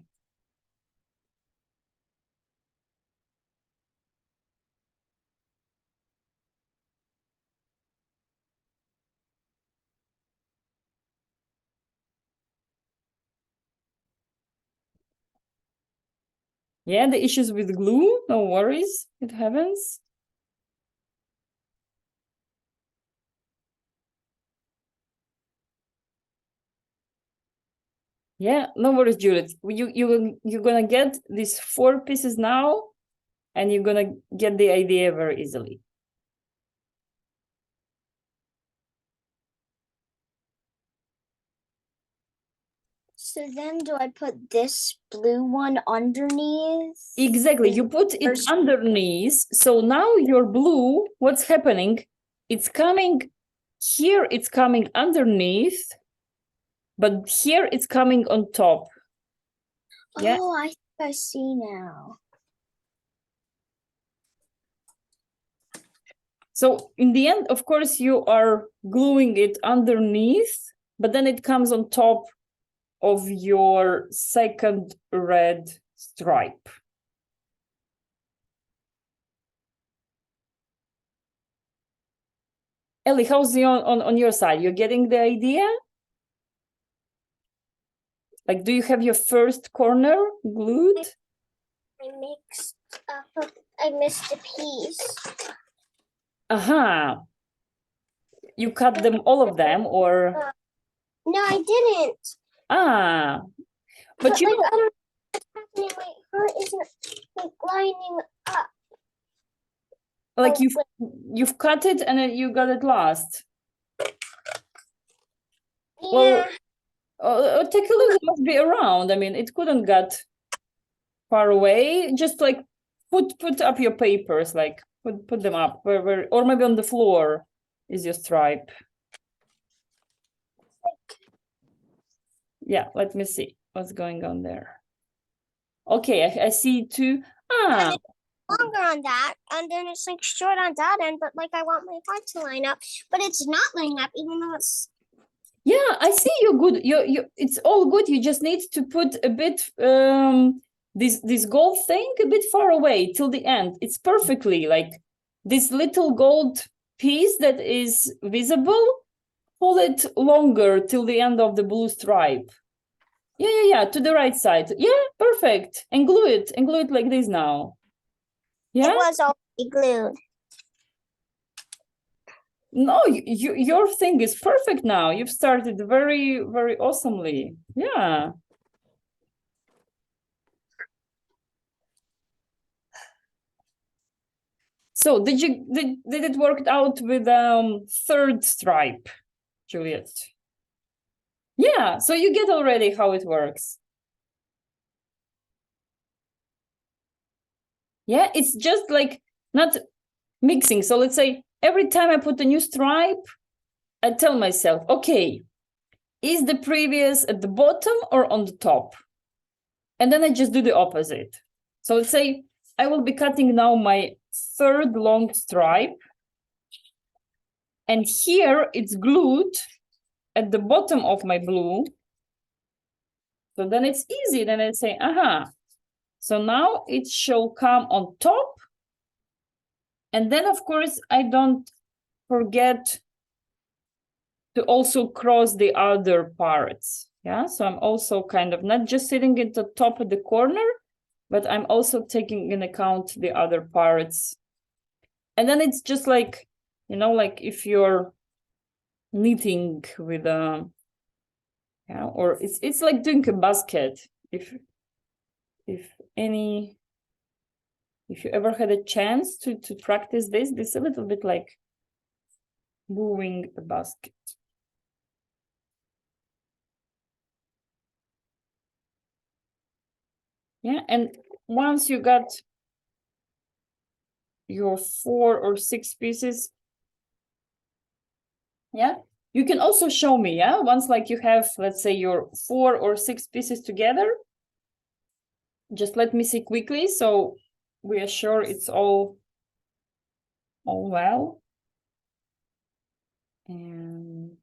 Yeah, the issues with glue, no worries, it happens. Yeah, no worries, Judith. You're gonna get these 4 pieces now, and you're gonna get the idea very easily. So then do I put this blue one underneath? Exactly, you put it underneath. So now your blue, what's happening? It's coming here, it's coming underneath, but here it's coming on top. Yeah. Oh, I think I see now. So in the end, of course, you are gluing it underneath, but then it comes on top of your second red stripe. Ellie, how's the on your side? You're getting the idea? Like, do you have your first corner glued? I mixed up. I missed a piece. Aha. You cut them, all of them, or? No, I didn't. Ah. But you like, I don't know what's happening. My heart isn't like lining up. like Oh, you've cut it and then you got it lost. Yeah. Well, take a look. It must be around. I mean, it couldn't get far away. Just like put up your papers, like put them up, or maybe on the floor is your stripe. Yeah, let me see what's going on there. Okay, I see two. Ah, Longer on that, and then it's like short on that end, but like I want my heart to line up, but it's not lining up, even though it's. yeah, I see you're good. You it's all good. You just need to put a bit this gold thing a bit far away till the end. It's perfectly like this little gold piece that is visible. Pull it longer till the end of the blue stripe. Yeah, to the right side. Yeah, perfect. And glue it like this now. Yeah. It was already glued. No, your thing is perfect now. You've started very, very awesomely. Yeah. So did it work out with third stripe, Juliet? Yeah, so you get already how it works. Yeah, it's just like not mixing. So let's say every time I put a new stripe, I tell myself, okay, is the previous at the bottom or on the top? And then I just do the opposite. So let's say I will be cutting now my third long stripe. And here it's glued at the bottom of my blue. So then it's easy. Then I say, aha. So now it shall come on top. And then, of course, I don't forget to also cross the other parts. Yeah, so I'm also kind of not just sitting at the top of the corner, but I'm also taking in account the other parts. And then it's just like, you know, like if you're knitting with a, yeah, or it's like doing a basket. If you ever had a chance to practice this is a little bit like gluing a basket. Yeah, and once you got your 4 or 6 pieces, yeah, you can also show me, yeah, once like you have, let's say, your 4 or 6 pieces together, just let me see quickly so we are sure it's all well. And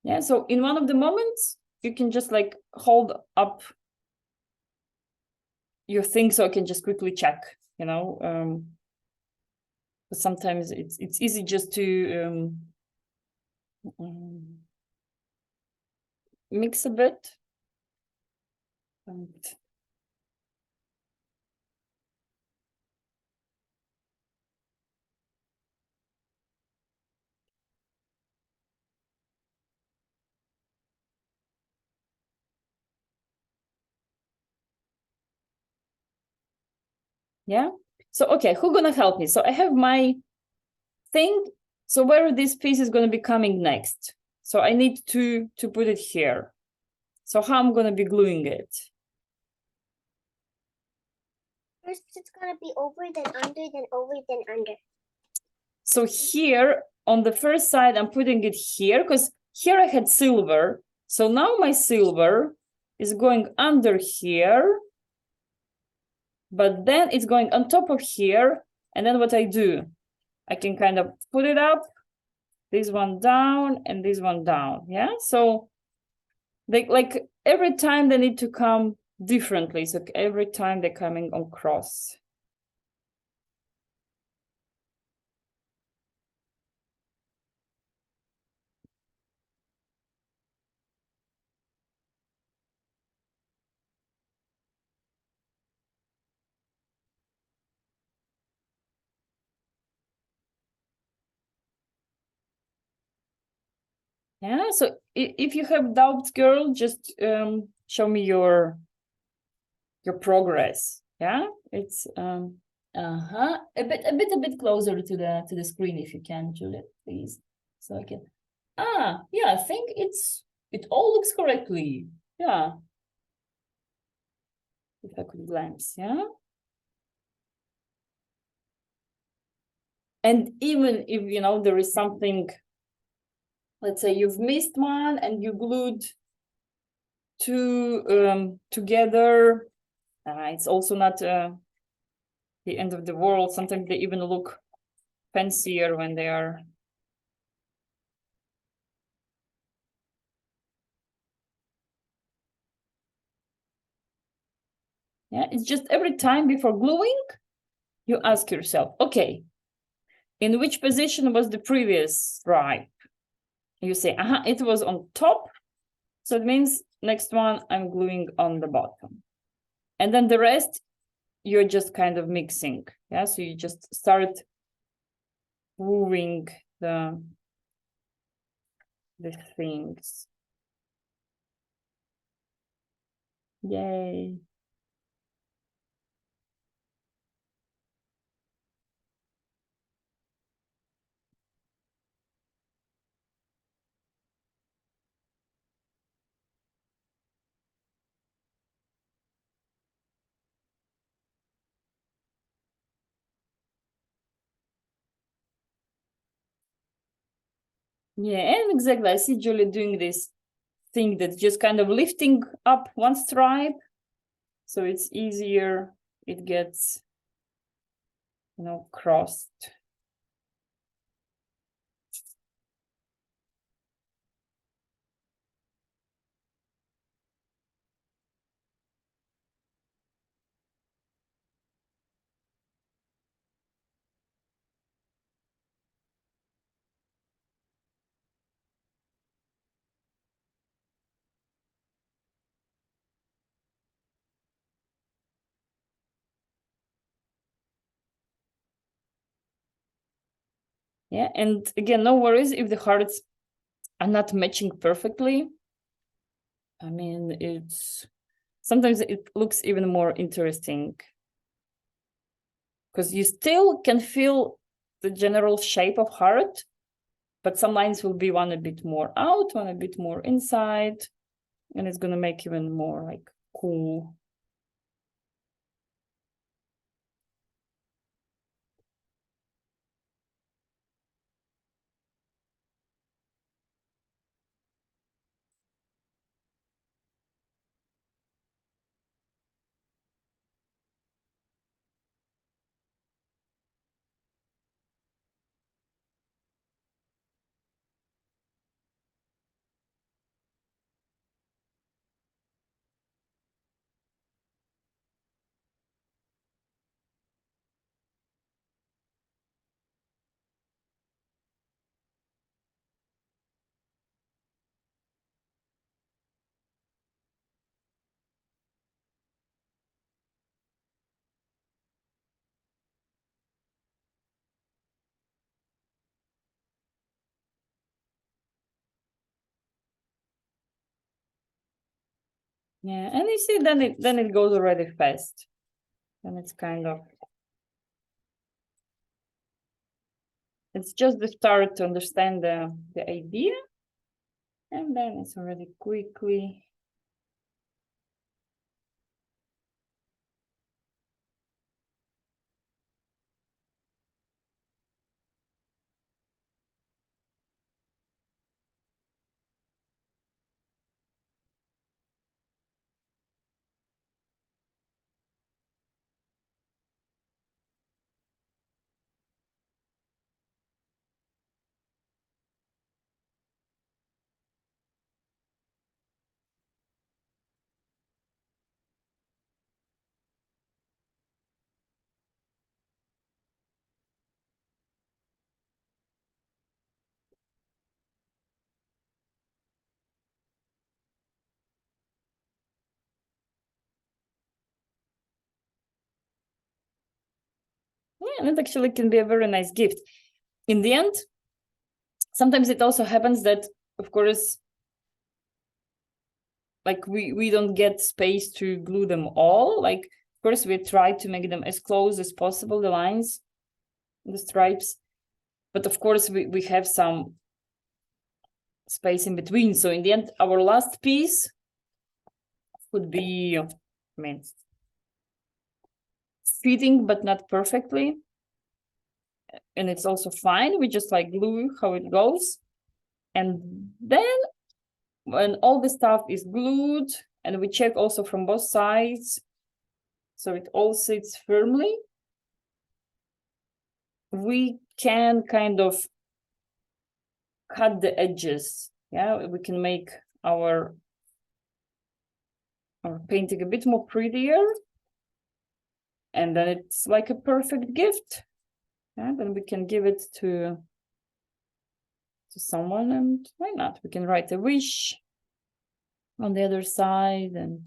yeah, so in one of the moments, you can just like hold up your thing so I can just quickly check, you know. But sometimes it's easy just to mix a bit. And yeah, so okay, who's gonna help me? So I have my thing. So where this piece is gonna be coming next? So I need to put it here. So how I'm gonna be gluing it? First, it's gonna be over, then under, then over, then under. So here on the first side, I'm putting it here because here I had silver. So now my silver is going under here. but then it's going on top of here. And then what I do, I can kind of put it up, this one down, and this one down. Yeah, so they like every time they need to come differently. So every time they're coming across. Yeah, so if you have doubts, girl, just show me your progress. Yeah, it's a bit closer to the screen if you can, Juliet, please, so I can. Yeah, I think it all looks correctly. Yeah, if I could glance. Yeah, and even if there is something, let's say you've missed one and you glued two together, it's also not the end of the world. Sometimes they even look fancier when they are. Yeah, it's just every time before gluing, you ask yourself, okay, in which position was the previous stripe? You say, it was on top, so it means next one I'm gluing on the bottom. And then the rest, you're just kind of mixing. Yeah, so you just start moving the things. Yay. Yeah, and exactly. I see Julie doing this thing that's just kind of lifting up one stripe. So it's easier. It gets, crossed. Yeah, and again, no worries if the hearts are not matching perfectly. I mean, sometimes it looks even more interesting because you still can feel the general shape of heart, but some lines will be one a bit more out, one a bit more inside, and it's gonna make even more like cool. Yeah, and you see, then it goes already fast, and it's kind of, it's just the start to understand the idea, and then it's already quickly. and it actually can be a very nice gift. In the end, sometimes it also happens that, of course, like we don't get space to glue them all. Like, of course, we try to make them as close as possible, the lines, the stripes. But of course, we have some space in between. So in the end, our last piece would be, I mean, fitting, but not perfectly. And it's also fine. We just like glue how it goes. And then when all the stuff is glued, and we check also from both sides, so it all sits firmly, we can kind of cut the edges. Yeah, we can make our painting a bit more prettier. And then it's like a perfect gift. Yeah, then we can give it to someone, and why not? We can write a wish on the other side, and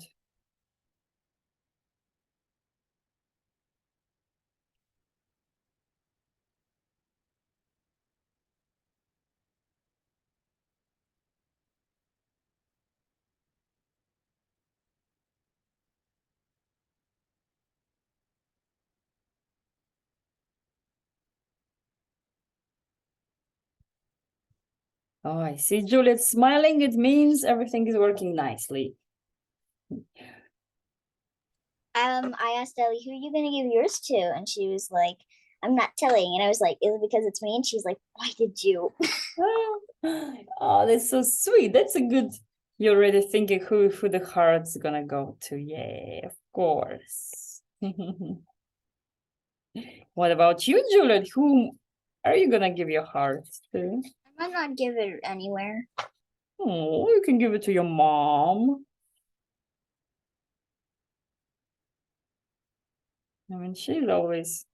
oh, I see Juliet smiling. It means everything is working nicely. I asked Ellie, who are you gonna give yours to? And she was like, I'm not telling. And I was like, is it because it's me? And she's like, why did you? Oh, that's so sweet. That's a good, you're already thinking who the heart's gonna go to. Yeah, of course. What about you, Juliet? Who are you gonna give your heart to? I might not give it anywhere. Oh, you can give it to your mom. I mean, she's always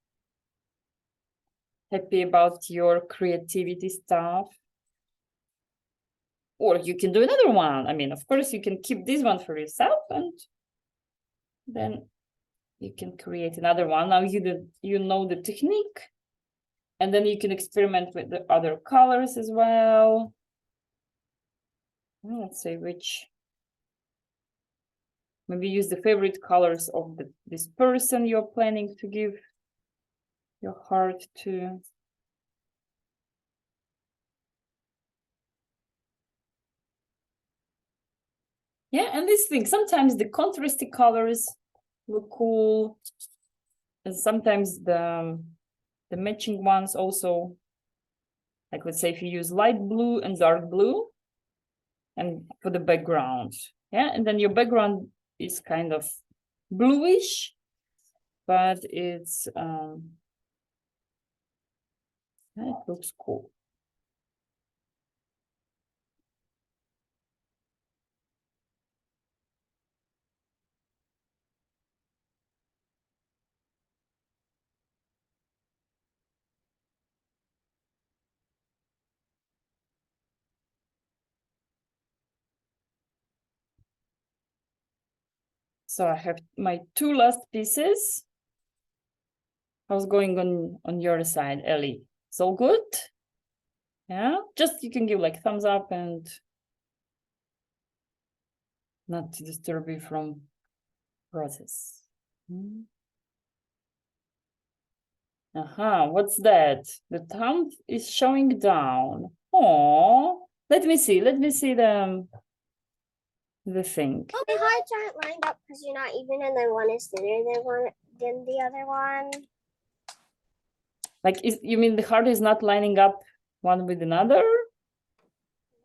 happy about your creativity stuff. Or you can do another one. I mean, of course, you can keep this one for yourself, and then you can create another one. Now you know the technique, and then you can experiment with the other colors as well. Let's say which. Maybe use the favorite colors of this person you're planning to give your heart to. Yeah, and this thing, sometimes the contrasty colors look cool, and sometimes the matching ones also, like let's say if you use light blue and dark blue, and for the background, yeah, and then your background is kind of bluish, but it's it looks cool. So I have my two last pieces. How's going on your side, Ellie? It's all good? Yeah, just you can give like thumbs up and not to disturb you from process. What's that? The thumb is showing down. Oh, let me see the thing. Oh, my hearts aren't lined up because you're not even, and then one is thinner than the other one. Like, you mean the heart is not lining up one with another?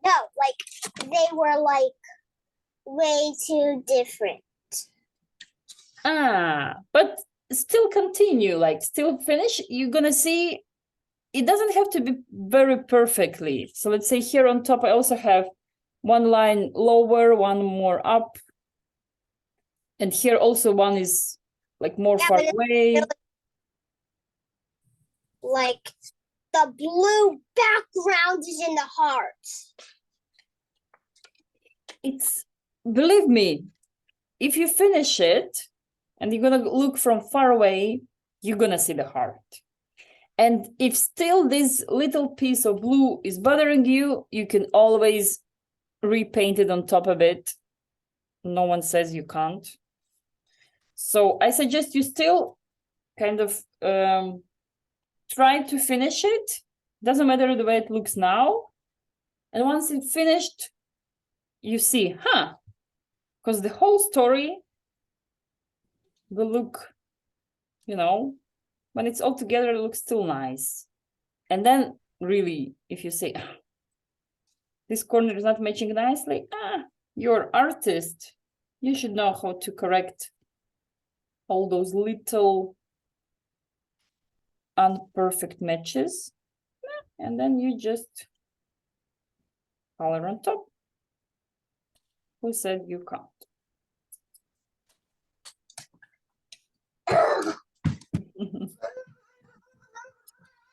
No, like they were like way too different. But still continue, like still finish. You're gonna see it doesn't have to be very perfectly. So let's say here on top, I also have one line lower, one more up. And here also one is like more far away. Like the blue background is in the heart. It's, believe me, if you finish it and you're gonna look from far away, you're gonna see the heart. And if still this little piece of blue is bothering you, you can always repaint it on top of it. No one says you can't. So I suggest you still kind of try to finish it. Doesn't matter the way it looks now. And once it's finished, you see, because the whole story will look, you know, when it's all together, it looks still nice. And then really, if you say, this corner is not matching nicely, you're an artist. You should know how to correct all those little unperfect matches. And then you just color on top. Who said you can't?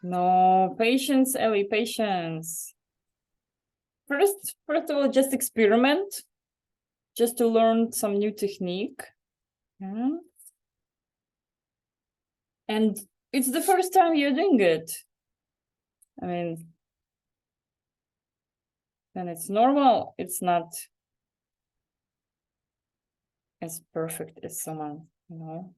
No, patience, Ellie, patience. First of all, just experiment, just to learn some new technique. Yeah. And it's the first time you're doing it. I mean, then it's normal. It's not as perfect as someone, you know.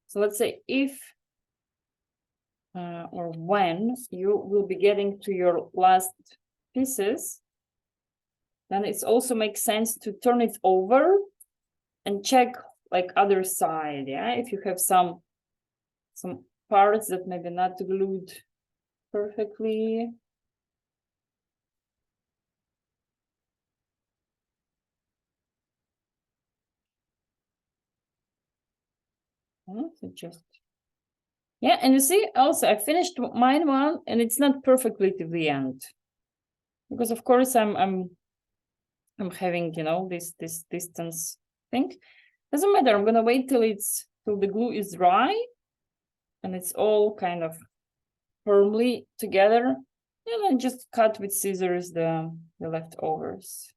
So let's say if or when you will be getting to your last pieces, then it also makes sense to turn it over and check like other side. Yeah, if you have some parts that maybe not glued perfectly. So just yeah, and you see also I finished mine one and it's not perfectly to the end because of course I'm having, you know, this distance thing. Doesn't matter. I'm gonna wait till the glue is dry and it's all kind of firmly together, and then just cut with scissors the leftovers.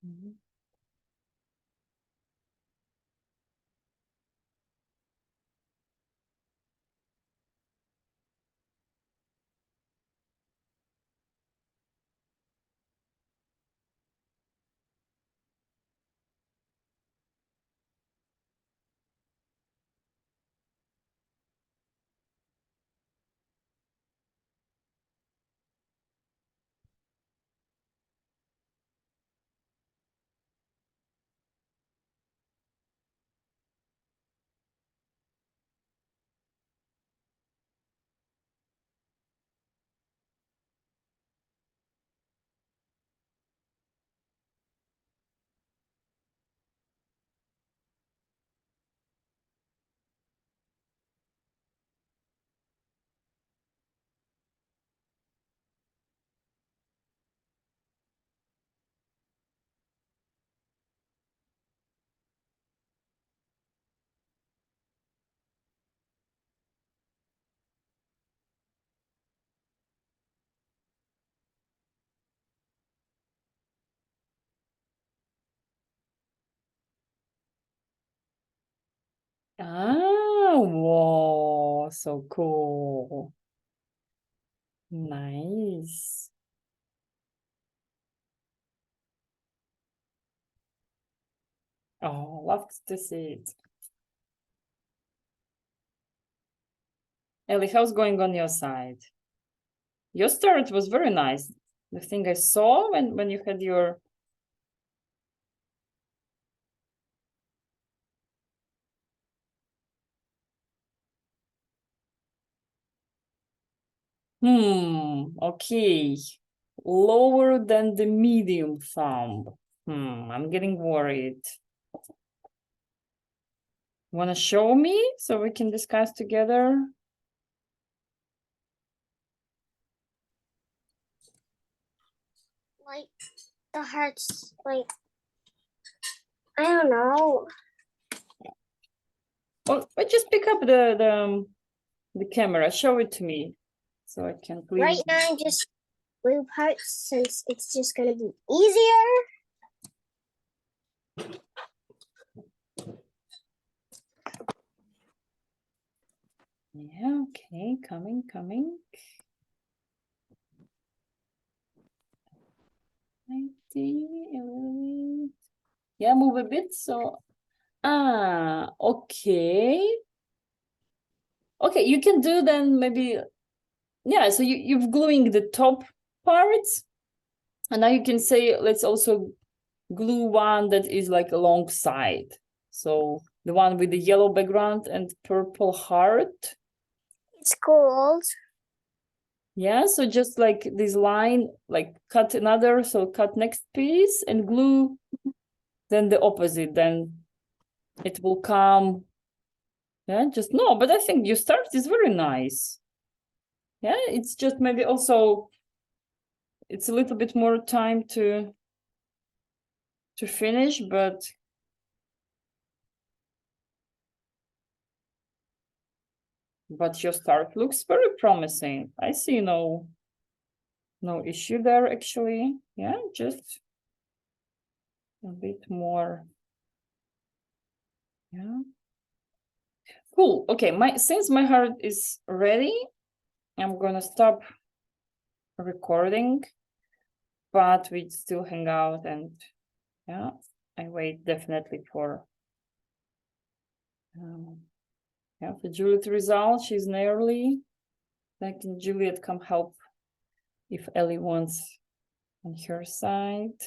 Mhm. Ah, whoa, so cool. Nice. Oh, love to see it. Ellie, how's going on your side? Your start was very nice. The thing I saw when you had your okay. Lower than the medium thumb. I'm getting worried. Wanna show me so we can discuss together? Like the hearts, like I don't know. Or just pick up the camera, show it to me so I can clean. Right now, I'm just blue parts since it's just gonna be easier. Yeah, okay, coming. Yeah, move a bit. So, okay. Okay, you can do then maybe, yeah, so you've gluing the top parts. And now you can say, let's also glue one that is like alongside. So the one with the yellow background and purple heart. It's gold. Yeah, so just like this line, like cut another, so cut next piece and glue then the opposite, then it will come. Yeah, just no, but I think your start is very nice. Yeah, it's just maybe also it's a little bit more time to finish, but your start looks very promising. I see no issue there actually. Yeah, just a bit more. Yeah. Cool. Okay, since my heart is ready, I'm gonna stop recording, but we still hang out and yeah, I wait definitely for yeah, for Juliet result. She's nearly. Like Juliet, come help if Ellie wants on her side.